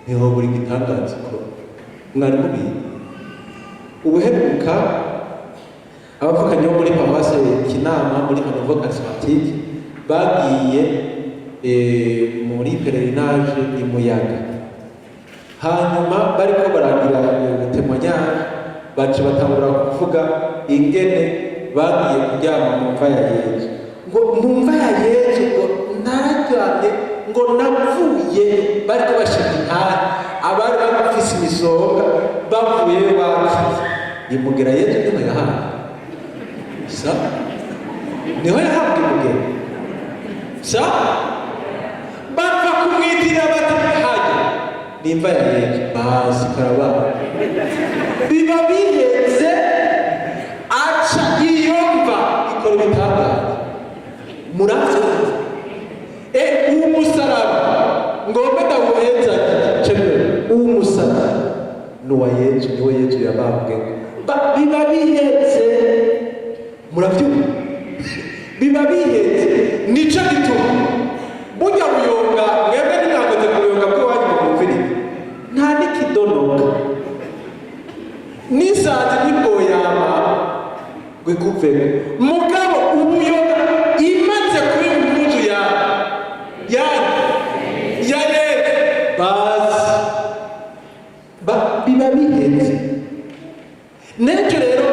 niho buri gitangaza ko mwari mubizi. Ubuheruka abavukanye bo muri paruwasi Kinama muri Hanover Charismatique bagiye muri pelerinage i Muyaga, hanyuma bariko baragira témoignage baca batangura kuvuga ingene bagiye kuryama mu mva ya Yesu, ngo mu mva ya Yesu ngo nararyamye ngo navuye bariko bashika intara abari bafise imisonga bavuye bakize imugera Yesu niho yahawe sa niho yahabwa imugera sa bapfa kumwitira bati haje nimva ya Yesu basi karaba biba biheze aca iyomva ikora ibitangaza muravyo uwo musaraba ngombe ndaguheza cemwe uwo musaraba nuwa Yesu niwe Yesu yabambwe biba biheze muravyo biba biheze nico gituma burya buyonga mwebwe ntimwakoze kubuyonga bw'iwanyu mu kumvira nta n'ikidonoka n'isanze n'ibwoyama gwikuvemo mugabo ubuyonga imaze kuri impuzu ya Yesu bazi biba biheze. N'ejo rero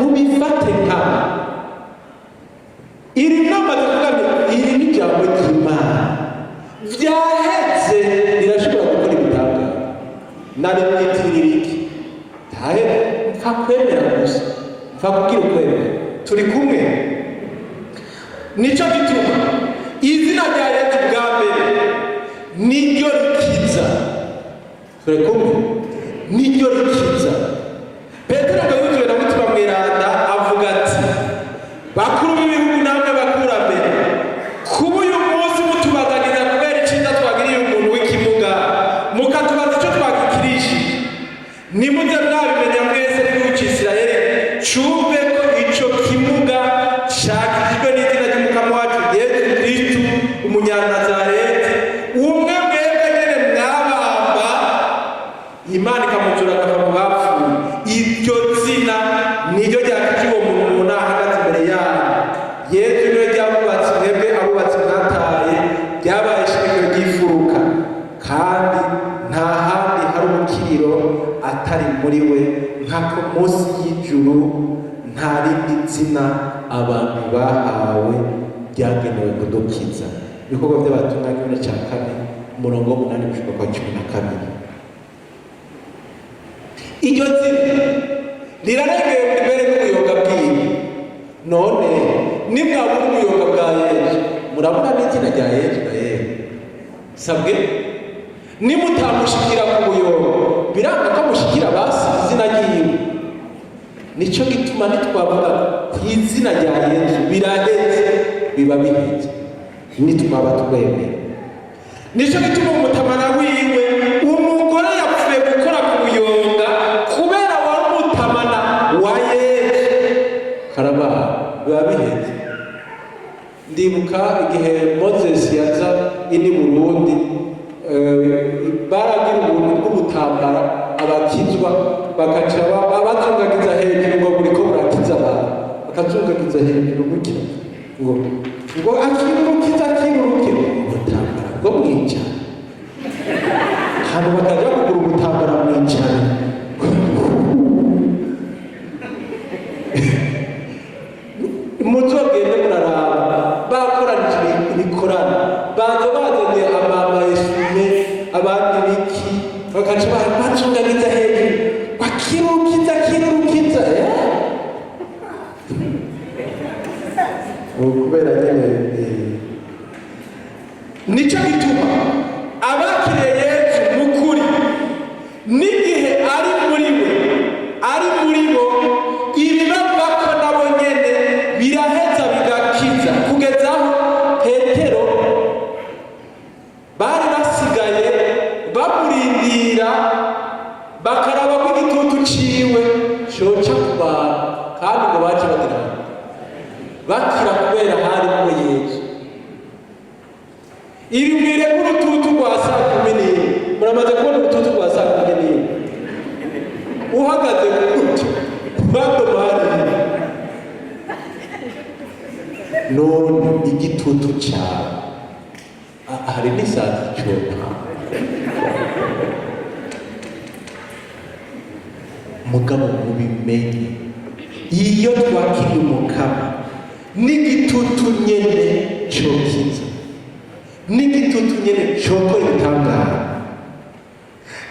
mubifate nkama iri nama tuvuga iri ni jambo ry'Imana vyaheze rirashobora gukora ibitanga nari mwitirira iki tahe mpfa kwemera gusa mpfa kugira ukwemera turi kumwe. Nico gituma izina rya Yesu bwa mbere niryo rikiza, turi kumwe, niryo rikiza. Petero ngo yuzuye na mutima mweranda avuga ati bakuru b'ibihugu namwe bakurambere kuba uyu munsi mutubaganira kubera iciza twagiriye umuntu w'ikimuga mukatubaza icyo twagikirishije nimuze mwabimenya mwese n'igihugu c'Isirayeli cumve ko ico kimuga cakijwe n'izina ry'umukama wacu Yesu Kristu umunyanazareti umwe mwebwe nyene mwabamba Imana ikamuzura akava mu bapfuye. Iryo zina niryo ryakije uwo muntu ahagaze imbere yayo. Yesu niwe ryabubatse mwebwe abubatse mwataye ryabaye ishingiro ry'ifuruka, kandi nta handi hari umukiriro atari muri we, nkako munsi y'ijuru nta rindi zina abantu bahawe ryagenewe kudukiza. Ibikorwa by'abatumwa kimwe cya kane umurongo w'umunani gushika kwa 12. Iryo zina rirarengeye imbere n'ubuyoga bwiwe. None nimwabura ubuyoga bwa Yesu murabona n'izina rya Yesu na Yesu sabwe nimutamushikira ku buyoga biranga ko mushikira basi izina ryiwe. Nico gituma nitwavuga ku izina rya Yesu biraheze biba biheze nitwaba twemera. Nico gituma umutamana wiwe umugore yapfuye gukora ku buyonga kubera wari umutamana wa Yesu karaba biba biheze. Ndibuka igihe Moses yaza ini Burundi baragira ubuntu bw'ubutambara abakizwa bakaca bazungagiza hejuru ngo buriko burakiza abantu bakazungagiza hejuru gutya ngo akirukiza ubutambara bwo mwicara hano bakaja kugura ubutambara mwicara muzogende muraraba bakoranije ibikorana baza bazanye amama esume abandi biki bakaca bazungagiza hejuru bakirukiza kubera nyene nico gituma abakiriye Yesu mukuri n'igihe ari muri bo ibibavako nabo nyene biraheza bigakiza kugeza aho Petero bari basigaye bamurindira bakaraba ko igitutu ciwe coca ku bantu kandi ngo baje bakira kubera hari mu Yesu none igitutu cyawe hari n'isazi cyona mugabo mubimenye iyo twakiriye umukama n'igitutu nyene cyokiza n'igitutu nyene cyokora ibitangara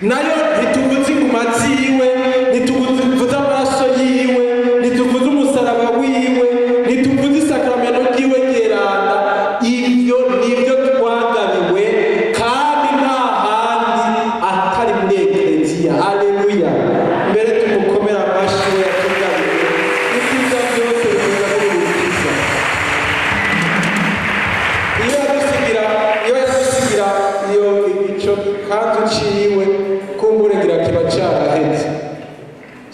nayo ntituvuze inguma ziwe ntituvuze amaraso yiwe ntituvuze umusaraba wiwe ntituvuze isakramento ryiwe ryeranda ibyo nibyo twagabiwe kandi nta handi atari muri ekleziya. Aleluya, mbere tumukomera amashyi we yatugabiwe ibyiza byose biza kubikiza. iyo yadusigira iyo icyo kanzu ciwe kumburegira kiba caraheze,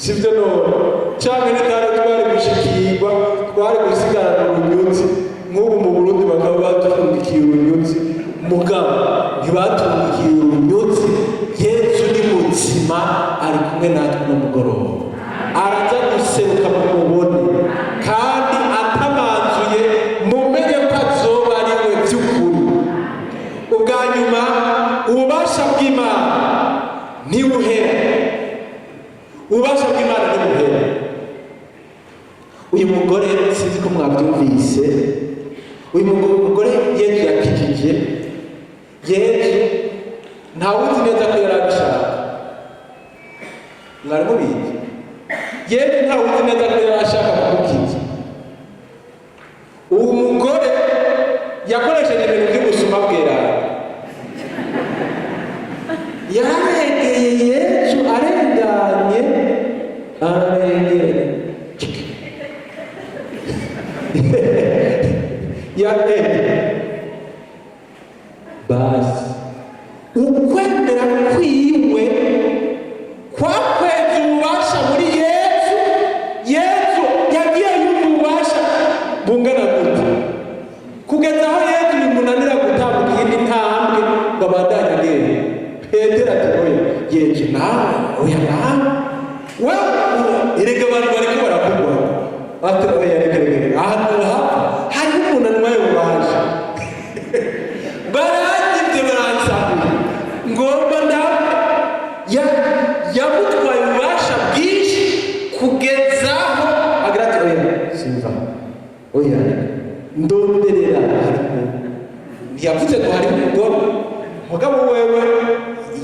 sivyo none canke nitari twari gushikirwa twari gusigarana urunyuzi nk'ubu mu Burundi bakaba batungikiye urunyuzi mugabo ntibatungikiye urunyuzi. Yesu ni muzima ari kumwe natwe n'umugoroba araza guseruka mu mubone kandi atamanzuye mumenye ko azoba ari we by'ukuri. ubwa nyuma ububasha bw'Imana ntibuhera, ububasha bw'Imana ntibuhera. uyu mugore sinzi ko mwabyumvise, uyu mugore Yesu yakijije, Yesu ntawuzi neza ko yari abishaka, mwari mubizi. Yesu ntawuzi neza ko yari ashaka kumukiza. uwo mugore yakoresheje ibintu by'ubusuma bwerana, yaregeye Yesu arenganye basi ukwemera kwiwe kwakweza ububasha muri Yesu. Yesu yagiye yumva ububasha bungana gute kugeza aho Yesu bimunanira gutambuka iyindi ntambwe ngo abandanye agenda. Petero ati oya Yesu nawe oya nawe erega abantu bariko barakugwa ati oya reka ahantu hapfa hariho umunanwa y'ububasha barangibye baransabira ngomba yamutwaye ububasha bwinshi kugeza aho agira ati oya simva oya ndonderera harimo ntiyavuze ko hari umugore mugabo wewe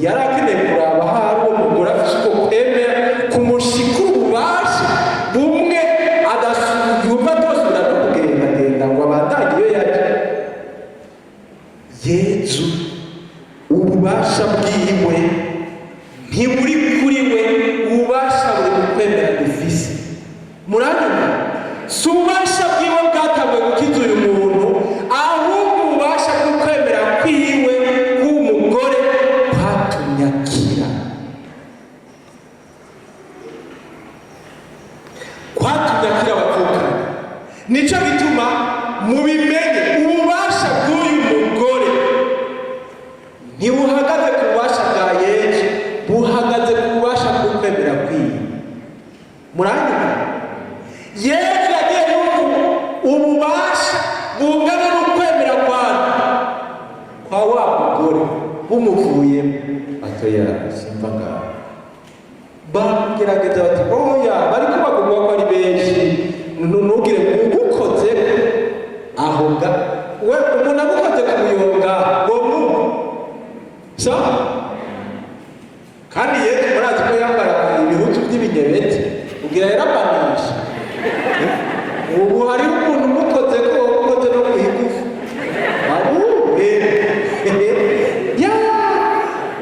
yari akeneye kuraba hari uwo mugore afite uko kwemera kumushikura ububasha bumwe yumva atosubira no kugendagenda ngo abandanye iyo yaje. Yesu ububasha bwiwe ntiburi kuri we, ububasha buri mu kwemera dufise. muranyuma si ububasha bwiwe bwatanzwe gukiza uyu muntu, ahubwo ububasha bwo kwemera kwiwe k'umugore kwatumye akira, kwatumye akira abavukana. nico gituma mubimenye ububasha bw'uyu mugore ntibuhagaze ku bubasha bwa Yesu, buhagaze ku bubasha bwo kwemera kwiwe. muranyuma Yesu yagiye yumva ububasha bungana n'ukwemera kwa wa mugore bumuvuyemo atoya simva ngaho. bagerageza bati oya bariko bagomba ko ari benshi ntugire ugukoze ahoga we umuntu agukoze ku muyonga ngo mwumva sa kandi Yesu murazi ko yambara ibihuzu by'ibinyebeti ugira yarabanisha. ubu hariho umuntu umukoze ko ukoze no ku igufu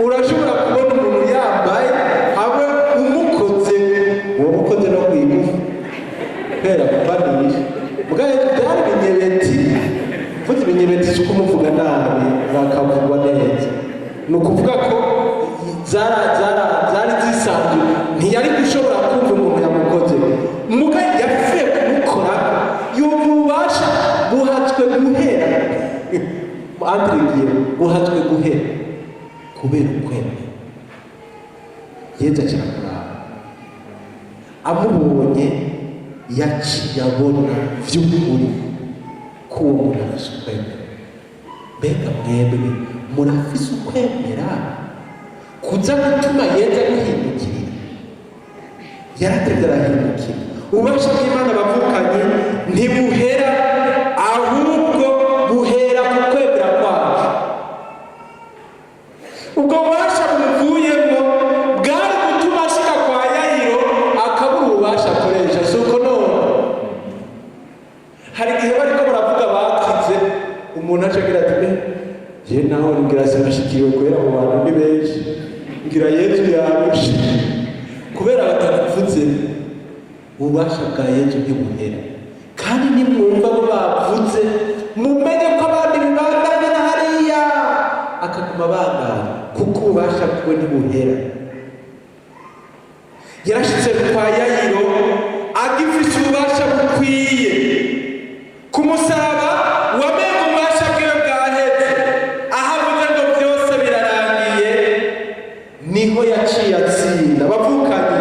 urashobora kubona umuntu yambaye hamwe umukoze wowe ukoze no ku igufu kubera kubanisha. bwayo byari ibinyebeti, mvuze ibinyebeti si ukumuvuga nabi bakavugwa neza, ni ukuvuga ko zari zisanzwe ntiyari gushobora kumva umuntu yamukoze muga yapfuye kumukora yumva ububasha buhatswe guhera andirigiye buhatswe guhera kubera ukwemera. Yesu acakuraba amubonye yaciye abona vy'ukuri ko uwo muntu afise ukwemera. Mbega mwebwe murafise ukwemera kuza gutuma Yesu aguhindukirira? Yaratevye arahindukira. Ububasha bw'Imana bavukanye ntibuhera, ahubwo buhera ku kwemera kwacu. Ubwo bubasha bumuvuyemo bwari gutuma ashika kwa Yayiro akabura ububasha akoresha. Si uko none hari igihe bariko baravuga bakize, umuntu aca agira ati je naho ngira sinashikiriwe kubera abo bantu ni benshi, ngira Yesu yarushe kubera batavuze. Ububasha bwa Yesu ntibuhera, kandi nimwumva abo bavuze mumenye ko abandi bibandanya na hariya akaguma bandanya, kuko ububasha bwe ntibuhera. Yarashitse kwa Yayiro agifise ububasha bukwiye. Ku musaraba wamenye ububasha bwiwe bwaheze, aho avuze ngo byose birarangiye, niho yaciye atsinda. Bavukanye,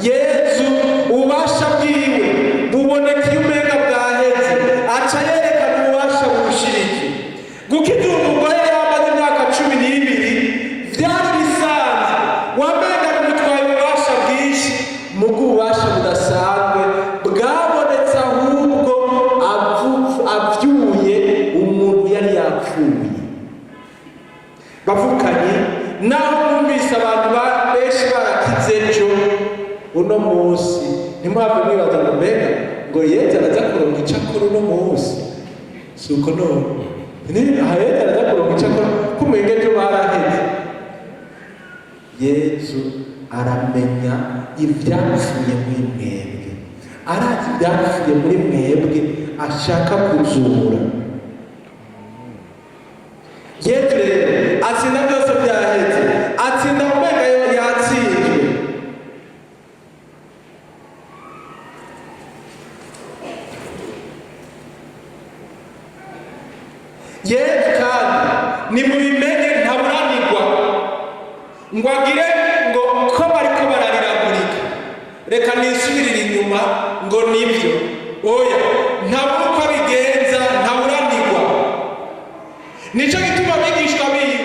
Yesu ububasha bwiwe buboneka iyo umenga bwaheze, aca yerekana ububasha bushiriki. Gukiza umugore yamaze imyaka 12 vyari bisanzwe, wamenga gutwaye ububasha bwinshi, mugo ububasha budasanzwe bwabonetse ahubwo avyuye umuntu yari yapfuye. Bavukanye, naho mwumvise abantu benshi barakize ejo, uno munsi ntimuhave mwibaza ngo mbega ngo Yesu araza kuronka ico akora uno munsi. Si uko none Yesu araza kuronka ico akora kumenya ejo baraheze. Yesu aramenya ivyapfuye muri mwebwe, arazi ivyapfuye muri mwebwe, ashaka kuzura. Yesu rero atsinda byose byaheze, atsinda umenga yatsinzwe. Yesu kandi nimubimenye ntaburanirwa ngo agire ngo ko bariko barariragurika reka nisubirire inyuma ngo nibyo. Oya, ntabwo uko abigenza ntaburanirwa. Nico gituma abigishwa biwe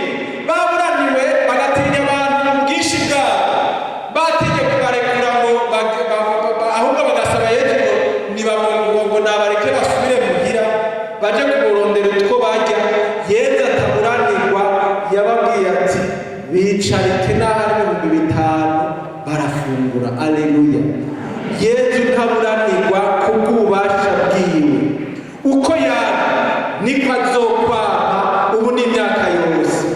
baburaniwe bagatinya abantu mu bwinshi bwabo, batinye kubarekura ngo ahubwo bagasaba Yesu ngo nibamungo nabareke basubire muhira baje kuburondera utwo barya. Yesu ataburanirwa, yababwiye ati bicarike n'ahari 5,000 barafungura. Aleluya. Yesu ntaburanirwa kubw'ububasha bwiwe. Uko yari niko azokwama ubu n'imyaka yose.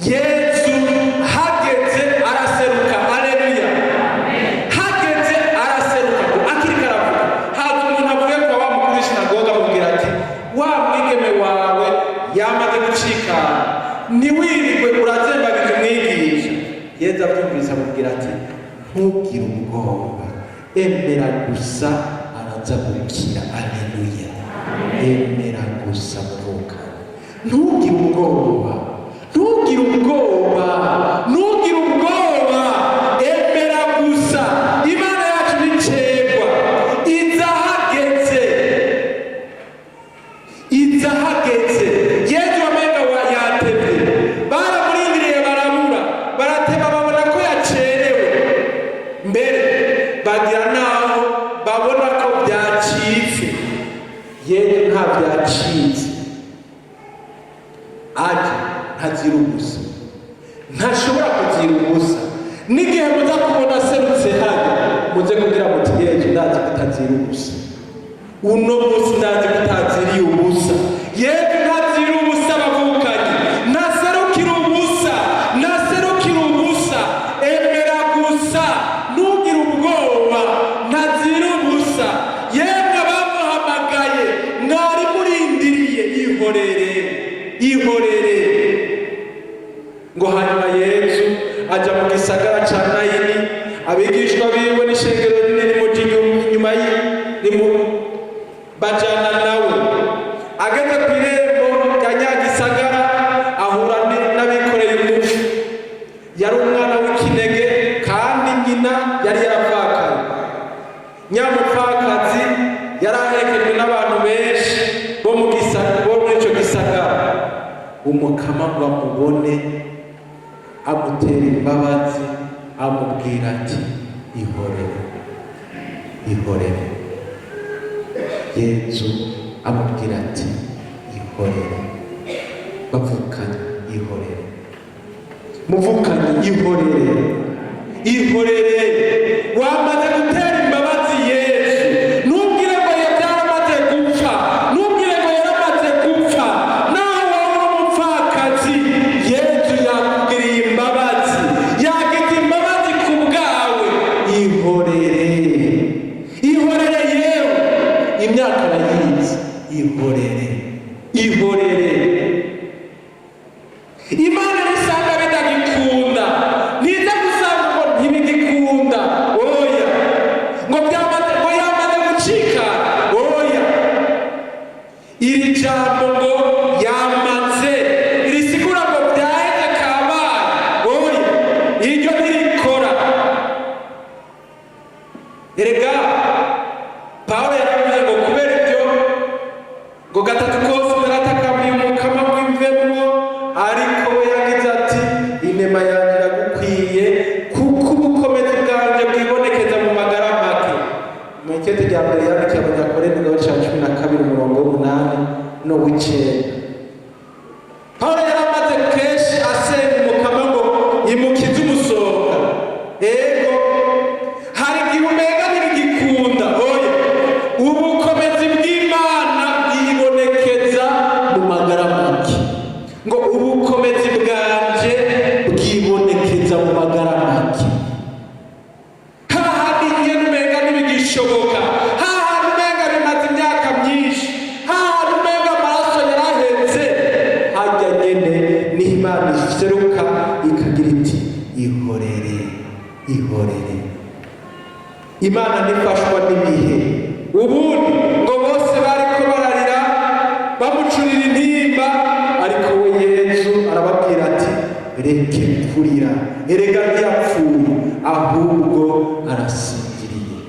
Yesu hageze araseruka. Aleluya. Hageze araseruka. Akiri karavuga, haza umuntu avuye kwa wa mukuru w'isinagoga amubwira ati wa mwigeme wawe yamaze gucikana, ntiwirirwe urazembagije umwigisha. Yesu abyumvise amubwira ati ntugire ubwoba, emera gusa araza gukira. Aleluya. Emera gusa muvuka, ntugire ubwoba, ntugire ubwoba, ntugire ubwoba, emera gusa. Imana yacu nicegwa, izahageze, izahageze. Yesu wamenga yatevye, baramurindiriye barabura, barateba babona ko yacerewe, mbere bagira naho babona ko byacitse. Yesu nta byacitse, aje ntazira ubusa, ntashobora kuzira ubusa. N'igihe muza kubona aserutse hano muze kugira muti Yesu ndazi kutazira ubusa. Uno munsi ndazi kutaziriye ubusa. Yesu ntazira ubusa. Bavukanye, naserukira ubusa, naserukira ubusa. Emera gusa, ntugire ubwoba, ntazira ubusa. Yemwe bamuhamagaye mwari murindiriye, ihorere, ihorere. Ngo hanyuma Yesu aja mu gisagara ca Nayini, abigishwa biwe n'ishengero rinini muja inyuma bajana nawe. Ageze kw'irembo rya nyagisagara ahura n'abikoreye umufu. Yari umwana w'ikinege kandi nyina yari yarapfakaye. Nyamupfakazi yari aherekejwe n'abantu benshi umukama ngo amubone amutera imbabazi amubwira ati ihorere ihorere. Yesu amubwira ati ihorere. Bavukanye ihorere, muvukanye ihorere, ihorere. Wamaze gutera imbabazi Yesu, ntubwire ngo yaramaze gupfa, ntubwire ngo yaramaze gupfa. Nawe wowe umupfakazi, Yesu yakugiriye imbabazi, yagize imbabazi ku bwawe. Ihorere, ihorere yewe, imyaka arayizi. Ihorere, ihorere. Imana nisanga bitagikunda, niza gusanga ngo ntibigikunda, oya, ngo byamaze, ngo yamaze gucika, oya. Iri jambo ngo yamaze risigura ngo byaheze kabaye, oya, iryo ntirikora. Erega Pawulo yaravuze ngo kubera ibyo ngo gatatu kose naratakambira umukama w'imvemwo, ariko we yagize ati inema yanjye iragukwiye kuko ubukomezi bwanjye bwibonekeza mu magara make. Mu ikete rya mbere yandikiye Abanyakorinto igice cya 12 umurongo w'8 no w'9. Pawulo yaramaze kenshi asenga umukama ngo imukize umusonga. Ego hari igihe umenga ntibigikunda, oya, ubukomezi bw'Imana bwibonekeza mu magara make. Ngo ubukomezi bwanje bwibonekeza mu magara make. Hahandi ngene umenga ntibigishoboka, hahandi umenga bimaze imyaka myinshi, hahandi umenga amaraso yaraheze, hajya nyene niho Imana iseruka ikagira iti ihorere, ihorere. Imana nifashwa n'ibihe. Ubundi ngo bose bariko bararira bamucurira intimba, ariko we Yesu arababwira ati reke kurira, erega ntiyapfuye ahubwo arasinziriye.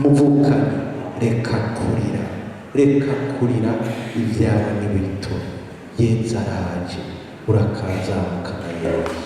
Muvukane, reka kurira, reka kurira, ibyawe ni bito. Yesu araje, urakazamuka na Yesu.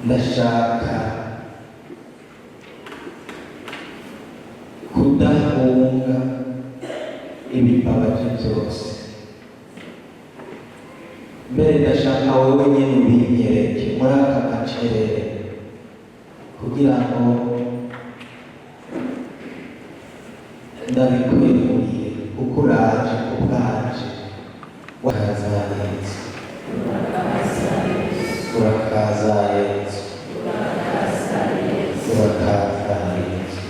Ndashaka kudahunga ibibabaje byose. Mbere ndashaka wowe nyine ubinyereke muri aka gacerere kugira ngo ndabikweguriye kuko uraje ubwaje wakaza Yesu urakaza Yesu urakaza Yesu.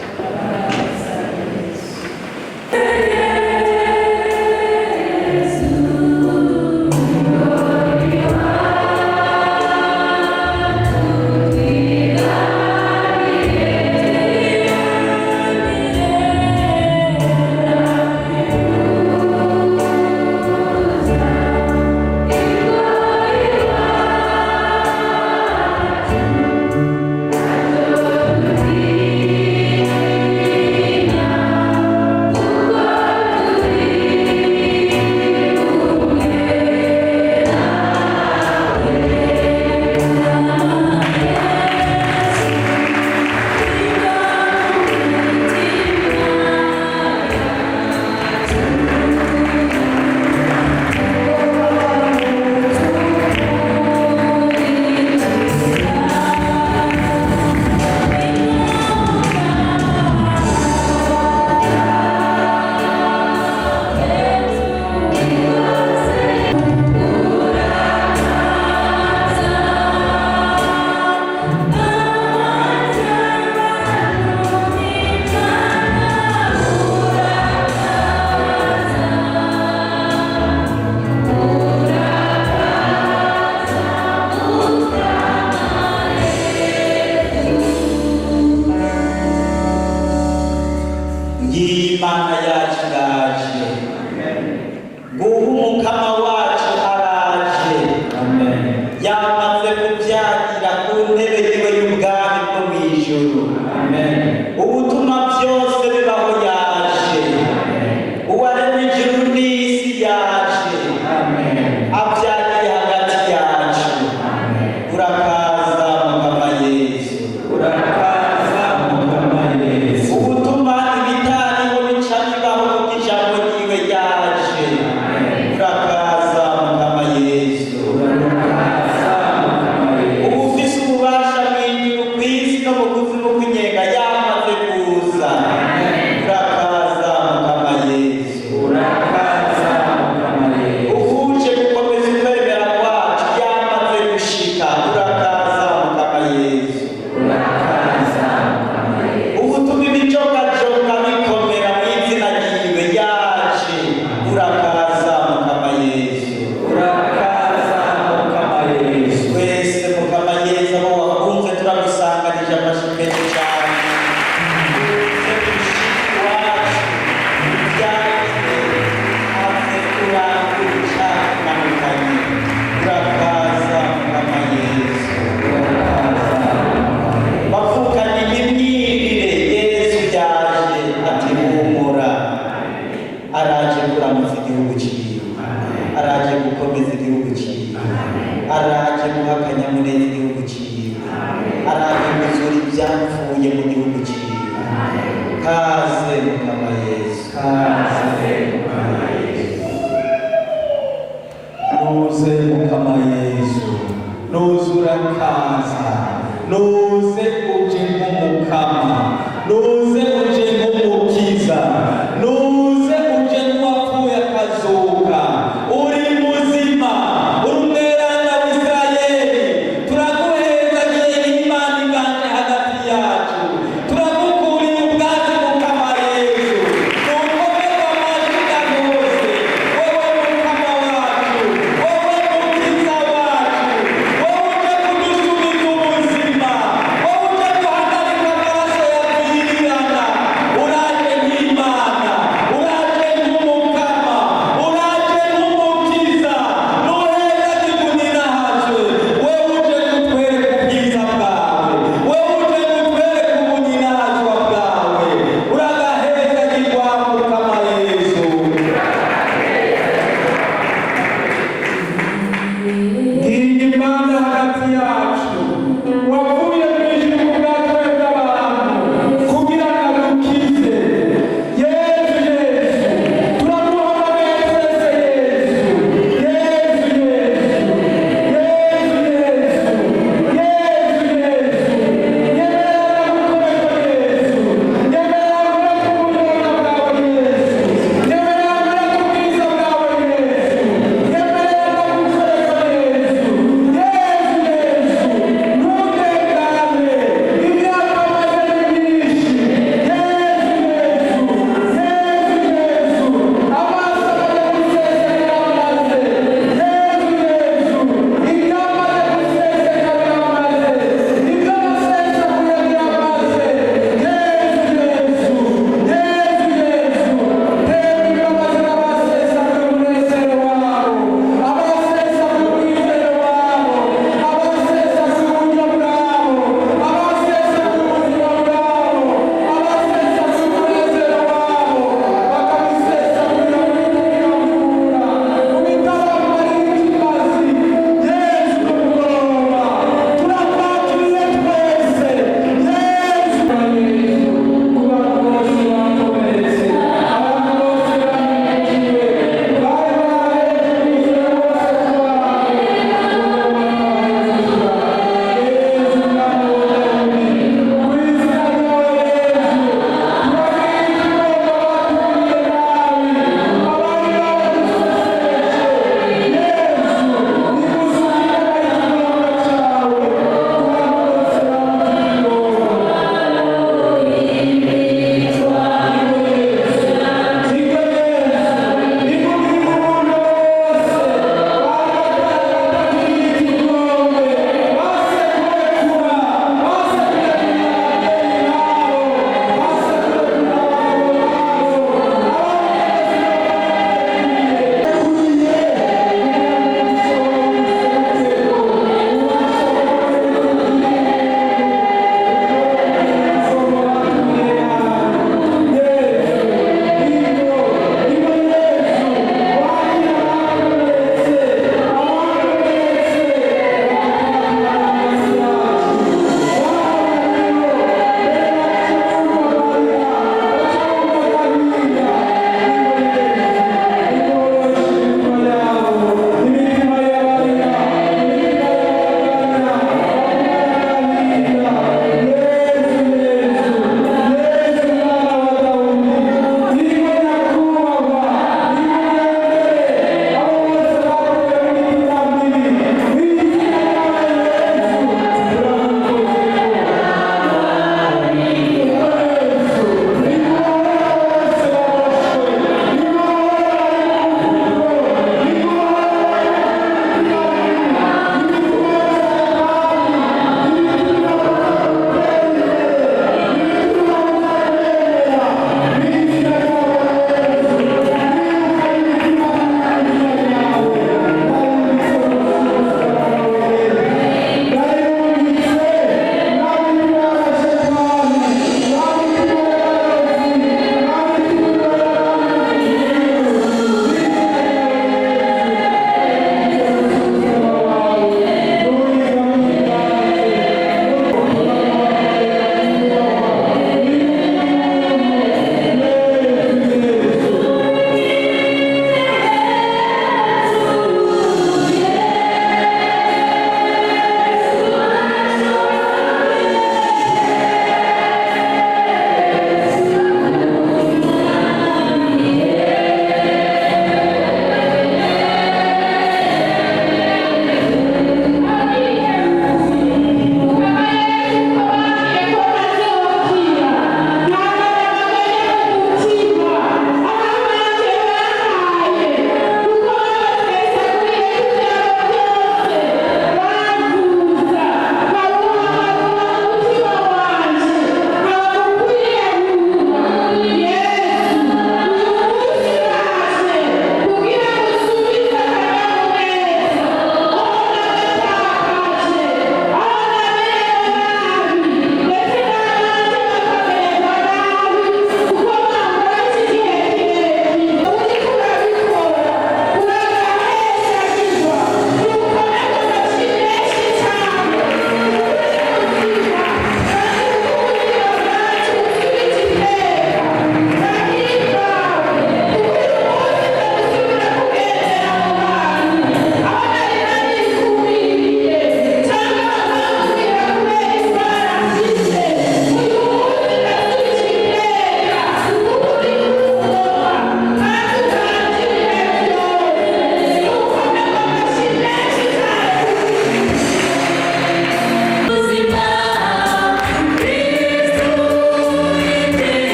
Imana yacu iraje, nguhu umukama wacu araje, yamaze kubyagira ku ntebe yiwe y'ubwami bwo mu ijuru. Ubutuma byose bibaho yaje, uwaremye ijuru n'isi yaje, abyagiye hagati yacu. Urakaza mukama Yesu, urakaza mukama Yesu. Ubutuma ibitariho bica bibaho kuko ijambo ryiwe ryaje. Urakaza mukama Yesu, urakaza mukama Yesu. Ubu ufise ububasha mw'ijuru kw'isi no mu kuzimu kw'inyenga yamaze kuza. Urakaza mukama Yesu, urakaza mukama Yesu. Uje gukomeza ukwemera kwacu yamaze gushika. Urakaza mukama Yesu, urakaza mukama Yesu. Ubutuma ibijogajoga bikomera mw'izina ryiwe yaje. Urakaza mukama Yesu, urakaza mukama Yesu. Twese mukama Yesu abo wakunze turagusanganije amashimwe cyane. Uze gushika iwacu ibyagiye haze turakuca manukanye. Urakaza mukama Yesu, urakaza bavukanye imyirire. Yesu yaje ati humura, araje kuramutsa igihugu cyiwe, araje gukomeza igihugu cyiwe, araje guha akanyamuneza igihugu cyiwe, araje gusura ibyapfuye mu gihugu cyiwe. Kaze mukama Yesu, kaze mukama Yesu. Nuze mukama Yesu, nuze urakaza, nuze uje nk'umukama, nuze uje nk'umukiza, nuze uje nk'uwapfuye akazuka. Uri muzima, uri umweranda w'Isirayeli. Turaguhezagiye Imana iganje hagati yacu, turagukuriye ubwatsi mukama Yesu. Nukomeze amajwi rwose, wowe mukama wacu, wowe mukiza wacu, wowe uje kudusubiza ubuzima, wowe uje guhagarika amaraso yapfirana,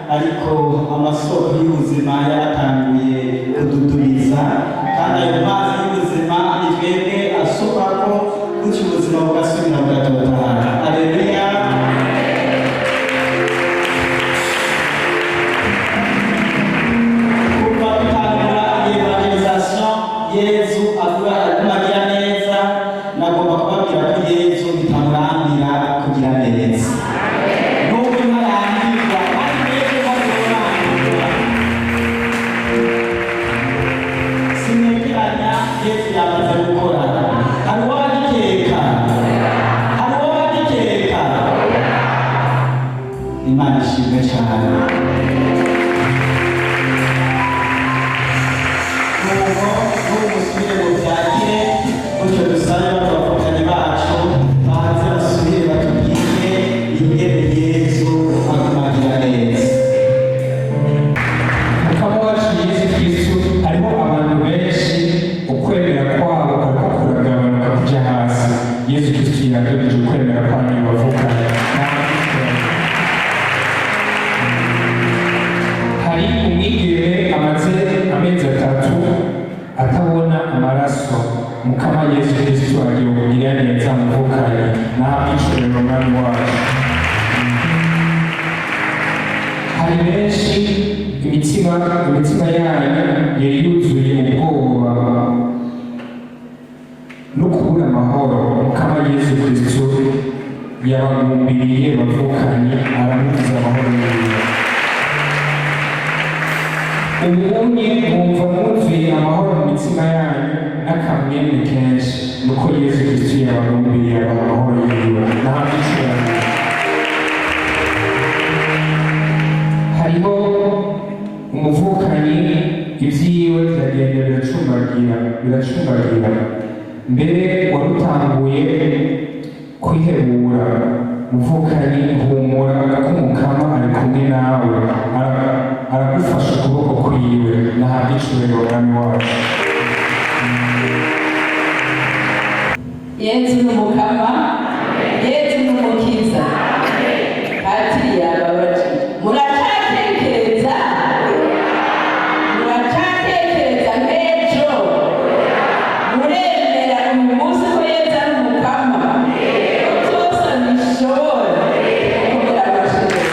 ariko amasoko y'ubuzima yaratanguye kududubiza, kandi ayo mazi y'ubuzima ni twebwe asokako gutyo ubuzima bugasubira bugatotahara. Haleluya. Kuva dutangira evangelisation, Yesu avuga agira neza, nagomba kubabwira ko Yesu bitamurambira kugira neza. Nubwo ntarambirwa, kandi mwebwe muzorambirwa. Sinegeranya Yesu yamaze gukora. Hari uwagikeka? Hari uwagikeka? Imana ishimwe cyane. Nubu musubire mu byagire, gutyo dusabe abavukanyi bacu baze basubire batubwire ingene Yesu agumagira neza. Mukama wacu Yesu Kristo, hariho abantu benshi ukwemera kwabo kariko kuragabanuka kuja hasi. Yesu Kristo yaragejeje ukwemera kwanyu bavukana. Hari umwigeme amaze amezi 3 atabona amaraso. Mukama Yesu Kristo agiye kugira neza muvukanye n'abicurero mwami wacu. Hari benshi imitima yanyu yari yuzuye ubwoba no kubura amahoro. Mukama Yesu Kristo yabagumbiriye bavukanye, aramukiza amahoro yiwe. Ubunye mwumva mwuzuye amahoro mu mitima yanyu n'akamwemwe kenshi, nuko Yesu Kristo yabagumbiriye amahoro yiwe n'abicurano. Hariho umuvukanyi ibyiwe byagenda biracumbagira, mbere warutanguye kwihebura. Muvukanyi humura, ko Mukama ari kumwe nawe, aragufasha ukuboko kwiwe n'abicurero mwami wacu. Yesu ni Mukama, Yesu ni Umukiza. Patiri yababaje. Muracatekereza n'ejo, muremera uyu munsi ko Yesu ari Umukama, byose bishobora kugira abashobora.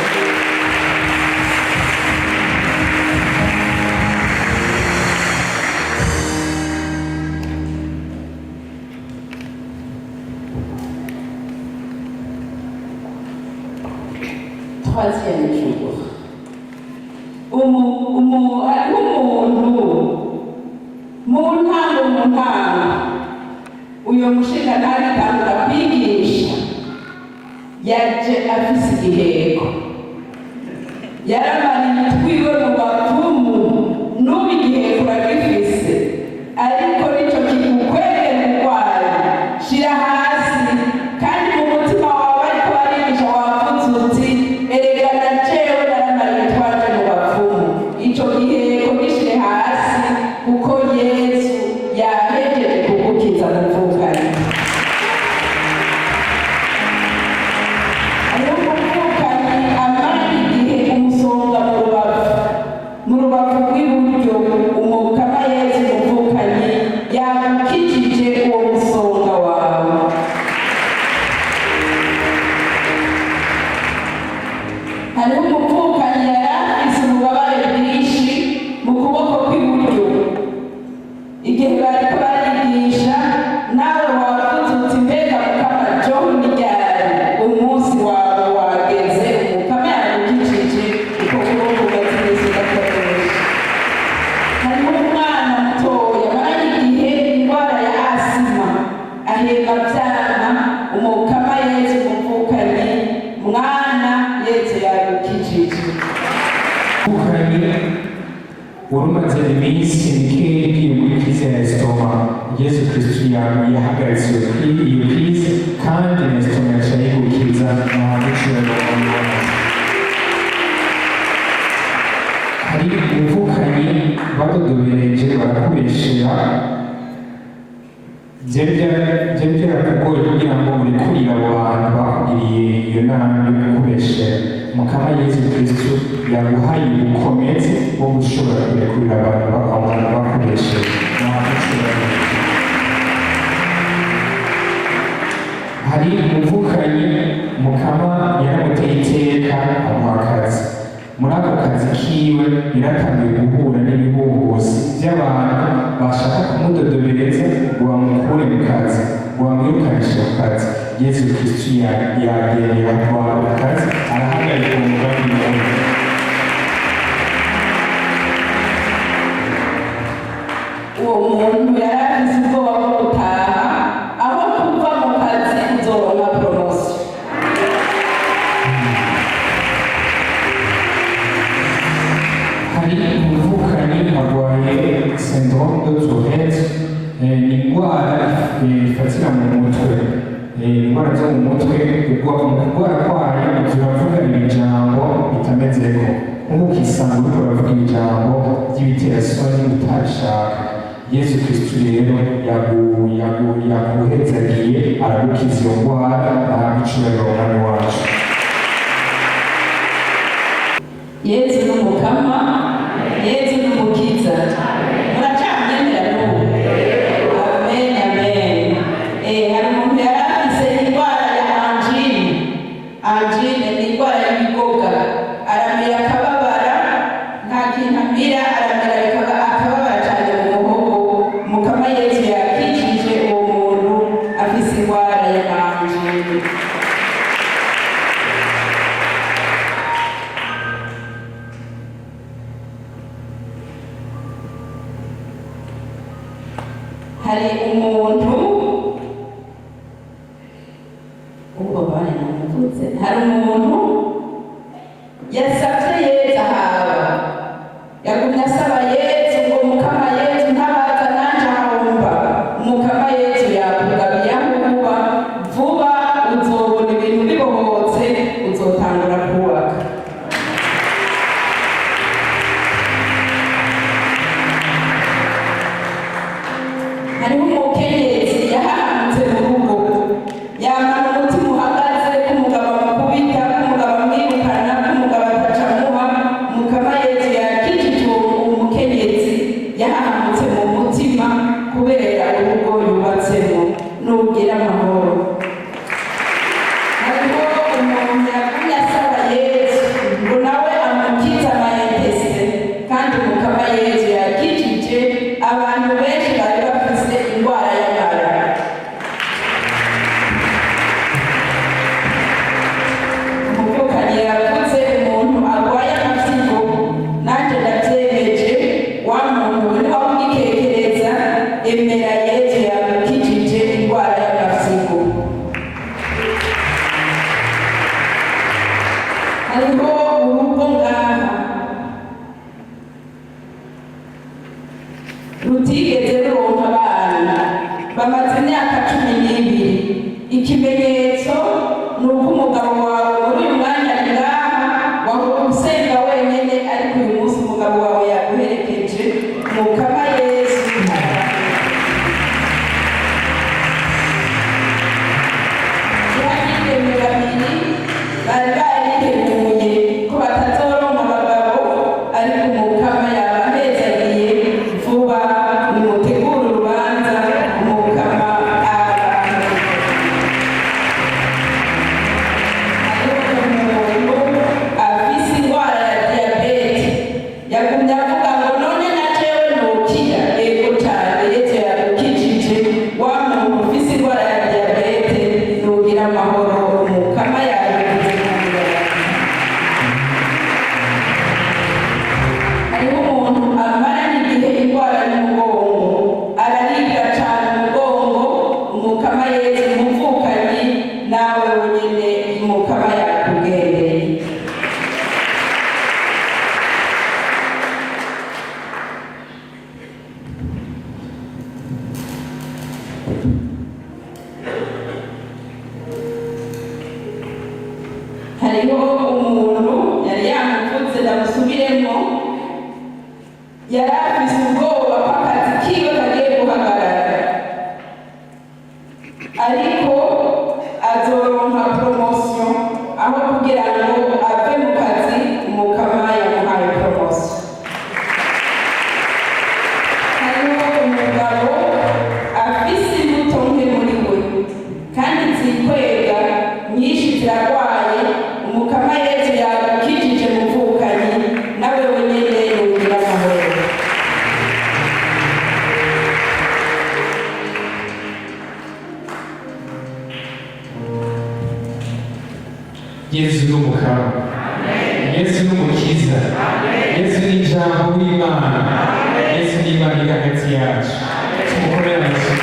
Troisième jour. Hariho umuntu mu ntango uyo mushingantahe atangura kwigisha, yaje afise igiheko, yaramariye utwiwe mu bapfumu, n'ubu igiheko uragifise, ariko nico kigukwegera urwaye, shira hasi, kandi mu mutima wawe ariko barigisha wavuze uti erega na jewe naramariye twaje mu bapfumu. Ico giheko gishire hasi, kuko Yesu yahejeje kugukiza muvukanye. Hariho umuvukanyi amara igihe umusonga mu rubavu rw'iburyo. Umukama Yesu muvukanye yagukijije uwo musonga wawe. Hariho umuvukanyi yari afise ububabare bwinshi mu kuboko kw'iburyo. Igihe bariko barigisha, nawe wavuze uti mbega Mukama John ryari umunsi wawe wageze, Umukama yagukijije uko kuboko gatinesi gakoresha. Hariho umwana mutoya maranye igihe indwara ya asima, ahema vyana. Umukama Yesu muvukanye, mwana Yesu yagukijije. Muvukanye urumaze iminsi mikeyi muri krize ya esitoma. Yesu Kristo yahagaritse iyo krize, kandi na esitoma yaca yigukiza n'abicurero mwami wacu. Hari umuvukanyi badodobereje barakubeshera, byarakugoye kugira ngo urekurire abo bantu bakugiriye iyo nama yo kukubeshera. mukama yesu kristo yaguhaye ubukomezi bwo gushobora kurekurira abantu bakabona bakoresheje hari umuvukanyi mukama yaramuteye iteka amuha akazi. Muri ako kazi kiwe yaratangiye guhura n'ibihuhusi by'abantu bashaka kumudodobereza ngo bamukure mu kazi, ngo bamwirukanishe mu kazi. Yesu kristo yagendera ku kazi, arahagarika umugambi wawe. uwo muntu yari afise ubwoba bwo gutaha, aho kuva mu kazi uzoronka poromosiyo. Hari umuvukanyi arwaye syndrome de Tourette, ni indwara ifatira mu mutwe, indwara zo mu mutwe. Mu kurwara kwayo turavuga ibijambo bitamezeko, nk'uko ukisanga uriko uravuga ibijambo by'ibiterasoni utabishaka. Yesu kristo rero yaguhezagiye aragukiza iyo ndwara, ahabwa icubahiro umwami wacu. Yesu ni umukama, Yesu ni umukiza. Muracamyemera n'ubu? Amen, amen. Hari umuntu yari afise indwara ya angine. Angine ni indwara y'imigoga. Aramira akababara, nta kintu amira, aramira akababara cyane mu muhogo. Mukama Yesu yakijije uwo muntu afise indwara ya angine. Hari umuntu yasavye Yesu ahaba, yagumye asaba Yesu ngo mukama Yesu ntabaza nanje ahomba. Mukama Yesu yakugabiye ahuba, vuba uzobona ibintu bibohotse, uzotangura kubaka. Hariho umukenyezi yahahamutse mu rugo, yamana umutima uhagaze k'umugabo amukubita, k'umugabo amwirukana, k'umugabo atacamuha. Mukama Yesu yakijije uwo mukenyezi yahahamutse mu mutima kubera urugo yubatsemo. Nugira amahoro. Hariho umuntu yagumye asaba Yesu ngo nawe amukize amayetese, kandi Mukama Yesu yakijije abantu benshi bari bafise indwara y'amara. Umuvukanyi yavuze umuntu arwaye amasigo, nanjye ndavyemeje. Wa muntu niho ugitekereza, emera Yesu yamukijije indwara y'amasigo. Hariho urugo ngaha rutigeze ruronka abana, bamaze imyaka 12. Ikimenyetso ni uko umugabo wawe muri uyu mwanya ari ngaha, wahora usenga wenyene, ariko uyu munsi umugabo wawe yaguherekeje. Mukama Yesu yahindemye babiri bari bariteguye ko batazoronka abagabo, ariko Mukama yabahezagiye vuba. Nimutegure urubanza, Mukama abahe. Hariho umuntu afise indwara ya diyabete, yagumye avuga ngo none na jewe nokira. Ego cane, Yesu yagukijije. Wa muntu ufise indwara ya diyabete, nugira amahoro, Mukama yagukijije. Hariho umuntu amaranye igihe indwara y'umugongo, araribwa cane umugongo. Mukama Yesu umuvukanyi, nawe wenyene Mukama yakugendeye. Hariho umuntu yari yamuvuze, ndamusubiremo, yari afise ubwoba ko akazi kiwe kagiye guhagarara, ariko azoronka poromosiyo, aho kugira ngo ave mu Yesu n'umukama, Yesu n'umukiza, Yesu ni ijambo w'Imana, Yesu ni Imana iri hagati yacu. Tumukorere amashyi.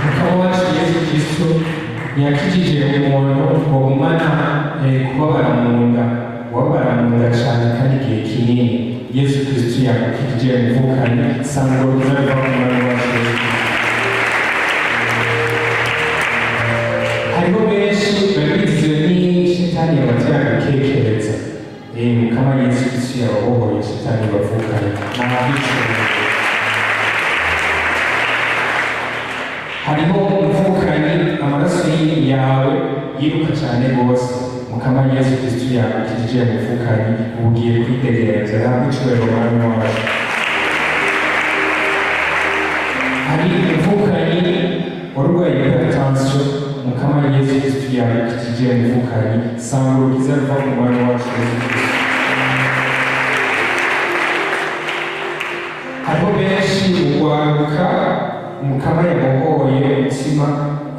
Mukama wacu Yesu Kristo yakijije umuntu wagumana kubabara mu nda, kubabara mu nda cyane kandi igihe kinini. Yesu Kristo yakijije muvukanye sangwa ruzava ku mwana wacu Yesu Kristo. Hariho benshi babizwe n'ishitani yabatera gutekereza. Mukama Yesu Kristo yababohoye ishitani bavukanye n'ababishoboye. Hariho umuvukanyi amaraso yawe yiruka cyane rwose. Mukama Yesu Kristo yakijije umuvukanyi ugiye kwitegereza ntabwo icyubahiro umwami wacu. Hari umuvukanyi warwaye hypertension. Mukama Yesu Kristo yakijije umuvukanyi sanga urukiza ruva ku mwami wacu Yesu Kristo. Hariho benshi urwaruka Mukama yabohoye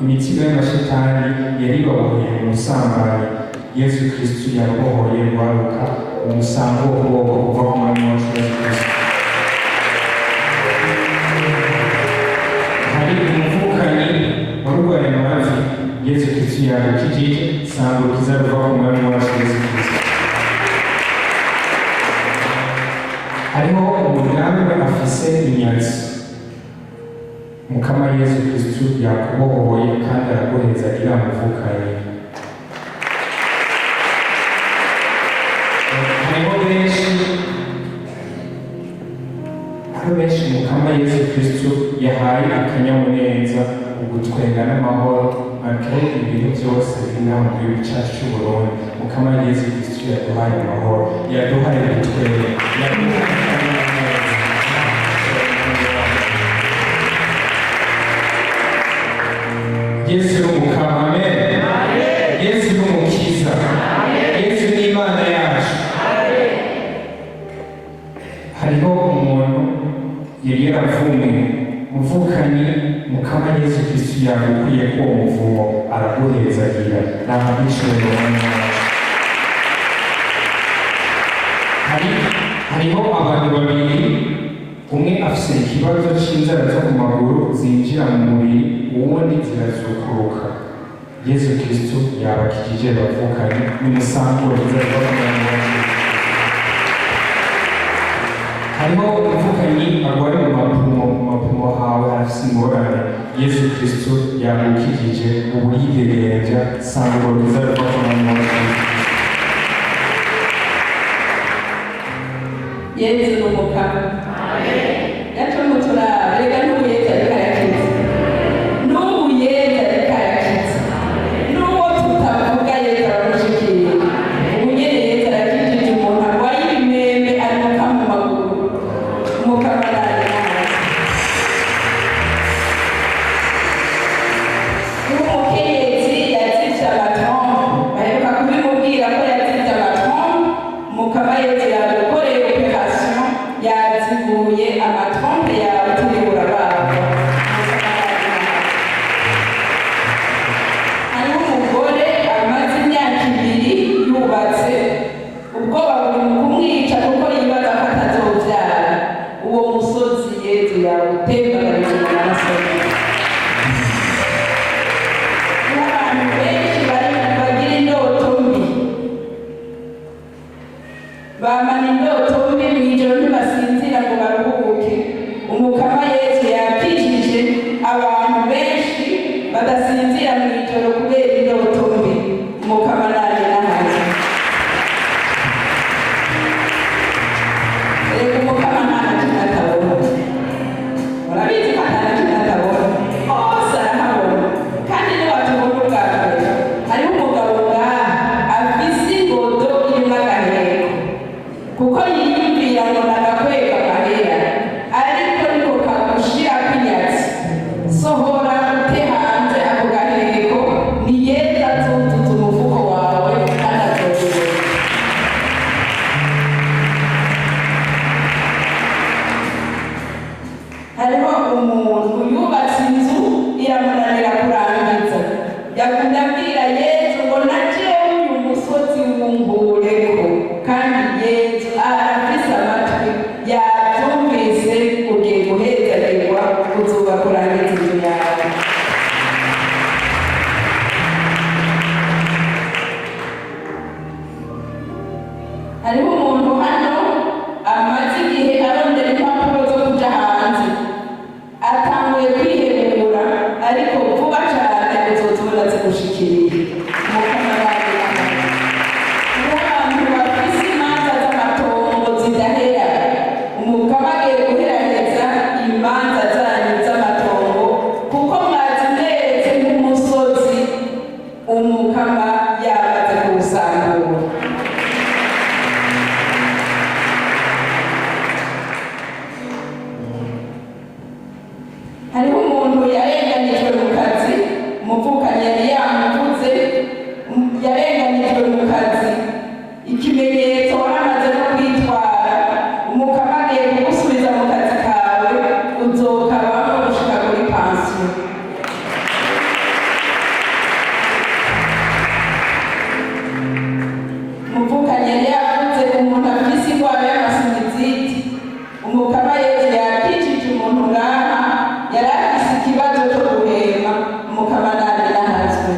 imitima y'amashitani yari babohoye mu busambanyi. Yesu Kristo yabohoye urwaruka umusango w'ubwoko kuva ku mwami wacu Yesu Kristo. Hari umuvukanyi warwaye amavi. Yesu Kristo yakijije sanga urukiza ruva ku mwami wacu Yesu Kristo. Hariho umudamu afise inyatsi. Mukama Yesu Kristo yakubohoye kandi araguheza iramuvukanye. Hariho benshi Mukama Yesu Kristo yahaye akanyamuneza, ugutwenga n'amahoro, akari ibintu byose biri mu gihugu cyacu cy'u Burundi. Mukama Yesu Kristo yaduhaye amahoro, yaduhaye gutwenga, yaduhaye akanyamuneza. Yesu n'umukama, amen. Yesu n'umukiza, Yesu ni Imana yacu. Hariho umuntu yari yaravumwe muvukanyi. Mukama Yesu Kristo yagukuye ko umuvumo araguhezagira n'ababishoboye umwami wacu. Hariho abantu babiri, umwe afise ikibazo c'inzara zo ku maguru zinjira mu mubiri, uwundi zirazukuruka. Yesu Kristo yabakijije bavukanye n'umusango uzava ku mwami wacu. Hariho umuvukanyi arwaye mu mapfumo hawe afise ingorane. Yesu Kristo yamukijije ubu yidegenja sanga urukiza ruva ku mwami wacu. Yesu n'umukama, gato muturaba reka n'ubuyeza ariko arakiza, n'ubuyeza ariko arakiza, n'uwo tutavuga yeza aramushikira. Ubunyene yeza arakijije umuntu arwaye ibimeme anuka mu maguru. Umukama arari nazi. Umukenyezi yazivye amatombo, baheruka kubimubwira ko yazivye amatombo. Umukama Yesu yadukoreye operation yazivye umukama yamaze kuwusambura. hariho umuntu yarenganijwe mu kazi, umuvukanyi yari yamuvuze, yarenganijwe mu kazi, ikimenyetso waramaze no kwitwara, umukama agiye kugusubiza mu kazi kawe, uzokabamo gushika kuri pansiyo. umuvukanyi yari yavuze umuntu afise indwara y'amasiniziti, umukama Yesu yakijije umuntu ngaha yari afise ikibazo cyo guhema, umukama nani nahazwe.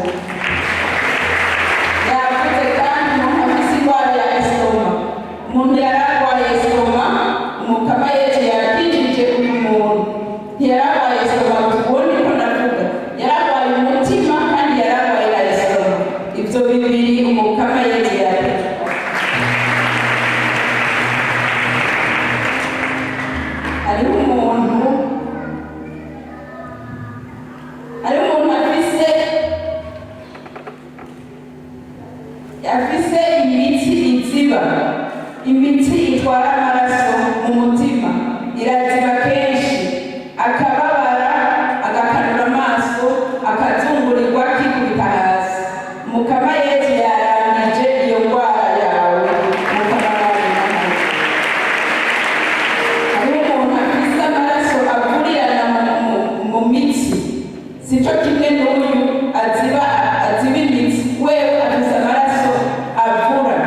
yavuze kandi umuntu afise indwara ya esitoma, umuntu yari arwaye esitoma, umukama Yesu yakijije uyu muntu. ntiyari arwaye esitoma gusa, uwo niko ndavuga, yari arwaye umutima kandi yari arwaye na esitoma. ibyo bibiri umukama Yesu yakijije. hariho umuntu afise imitsi iziba, imitsi itwara amaraso mu mutima iraziba kenshi, akababara, agakanura amaso, akazungurirwa akikubita hasi. umukama Yesu yarangije iyo ndwara yawe, umukama yarangije. hariho umuntu afise amaraso avurirana mu mitsi, sico kimwe n'uyu aziba imitsi, wewe afise amaraso avura.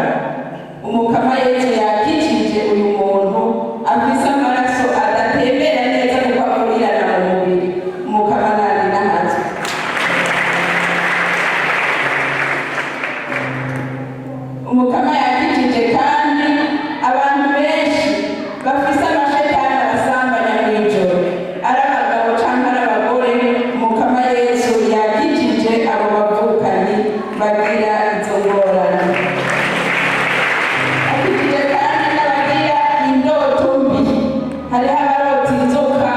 umukama Yesu yakijije uyu muntu afise amaraso adatembera neza kuko avurirana mu mubiri, umukama nani nahazwe. umukama yakijije kandi abantu benshi bafise amashetani abasambanya mw'ijoro, ari abagabo canke ari abagore, umukama Yesu yakijije abo bavukanyi bagira izo ngorane. akijije kandi n'abagira indoto mbi, hariho abarota inzoka,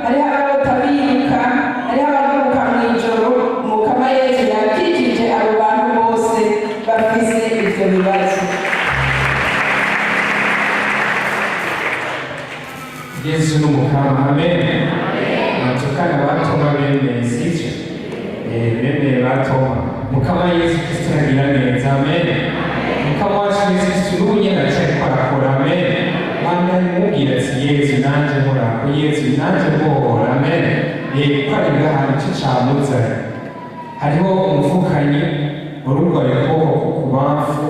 hariho abarota biruka, hariho abaguruka mw'ijoro, umukama Yesu yakijije abo bantu bose bafise ivyo bibazo. Yesu n'umukama, amen. Natukana batoma bene sije, bene batoma. Mukama Yesu Kristo agira neza, amen. Mukama wacu Yesu Kristo n'ubunyene aciye arakora, amen. Wanda imubwira ati Yesu nanje murako, Yesu nanje mbohora, amen. Ko ari ngaha nico camuzanye. hariho umufukanyi warurwaye ukuboko ku kubamfu,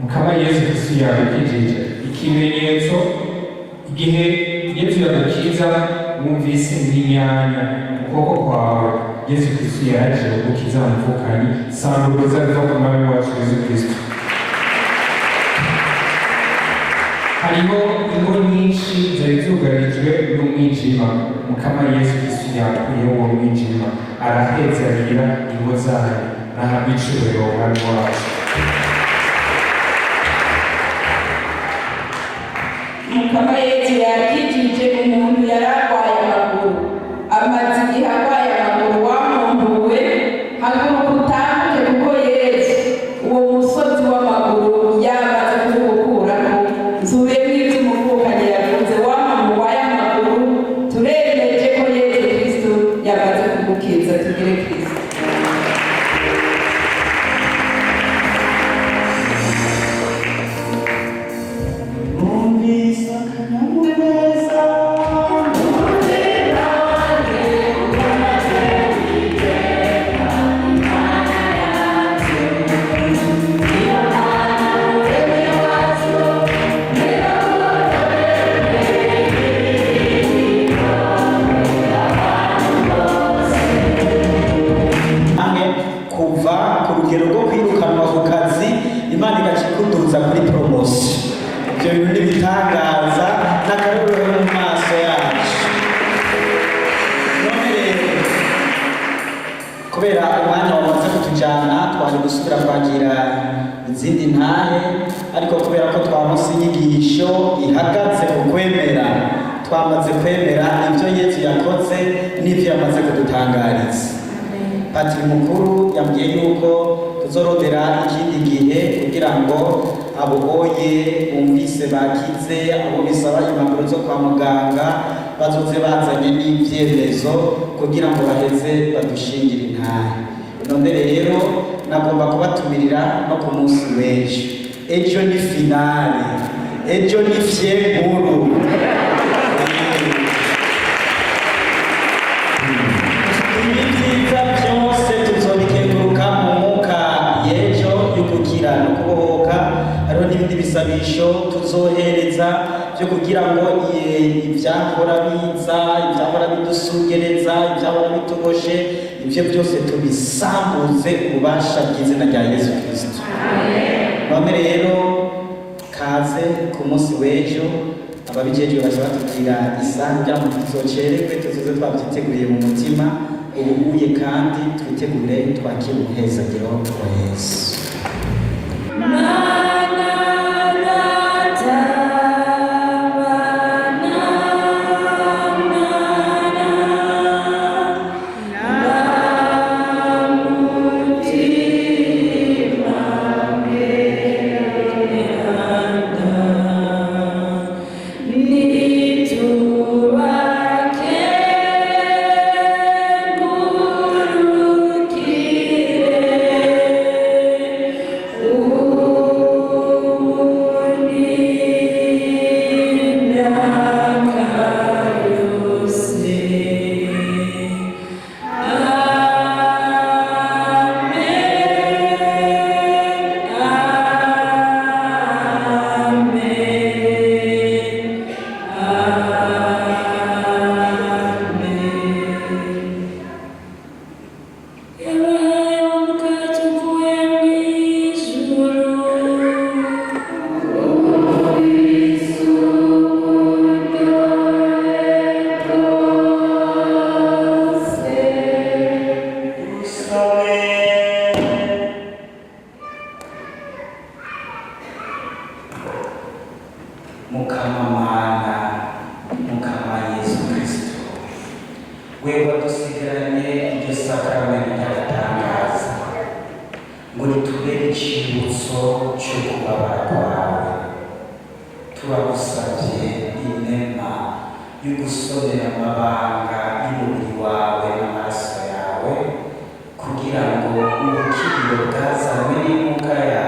mukama Yesu Kristo yabikijije. ikimenyetso igihe Yesu yagukiza wumvise nk'inyanya mu kuboko kwawe, Yesu Kristo yaraje gukiza umufukanyi. Sanguruza riva ku mwami wacu Yesu Kristo. hariho ingo nyinshi zari zugarijwe n'umwijima, mukama Yesu Kristo yakuye uwo mwijima, arahezanira ingo zayo, nahabwa icubahiro umwami wacu. umukama Yesu yakijije umuntu yari arwaye amaguru, amaze igihe arwaye amaguru. wa muntu we, haguruka utambuke kuko Yesu uwo musozi w'amaguru yamaze kuwukurako. nsubiyemo ibyo umuvukanyi yavuze, wa muntu urwaye amaguru, turemeje ko Yesu Kristo yamaze kugukiza. tugire Kristo. kubera umwanya wamaze kutujyana twari gusubira kwakira izindi ntahe, ariko kubera ko twaronse inyigisho ihagaze ku kwemera, twamaze kwemera ibyo Yesu yakoze n'ibyo yamaze kudutangariza. Patiri mukuru yambwiye yuko kuzorondera ikindi gihe kugira ngo abo boye bumvise bakize, abo bisaba impapuro zo kwa muganga bazoze bazanye n'ivyemezo kugira ngo baheze badushingire intahe. None rero nagomba kubatumirira no ku munsi w'ejo. Ejo ni finale, ejo ni fyekuru. Ibyiza byose tuzobikeguruka mu mwuka y'ejo y'ugukira no kubohoka. Hariho n'ibindi bisabisho tuzohereza byo kugira ngo ivyahora biza, ivyahora bidusugereza, ivyahora bitugoshe, ivyo byose tubisambuze ububasha bw'izina rya Yesu Kristo. None rero kaze ku munsi w'ejo, ababijejwe bashobora batubwira isaha kugira ngo tuzocererwe, tuzoze twavyiteguriye mu mutima, ubuguye kandi twitegure twakire umuhezagiro wa Yesu. kugira ngo ubukiriro bwazanywe n'imyuka yawe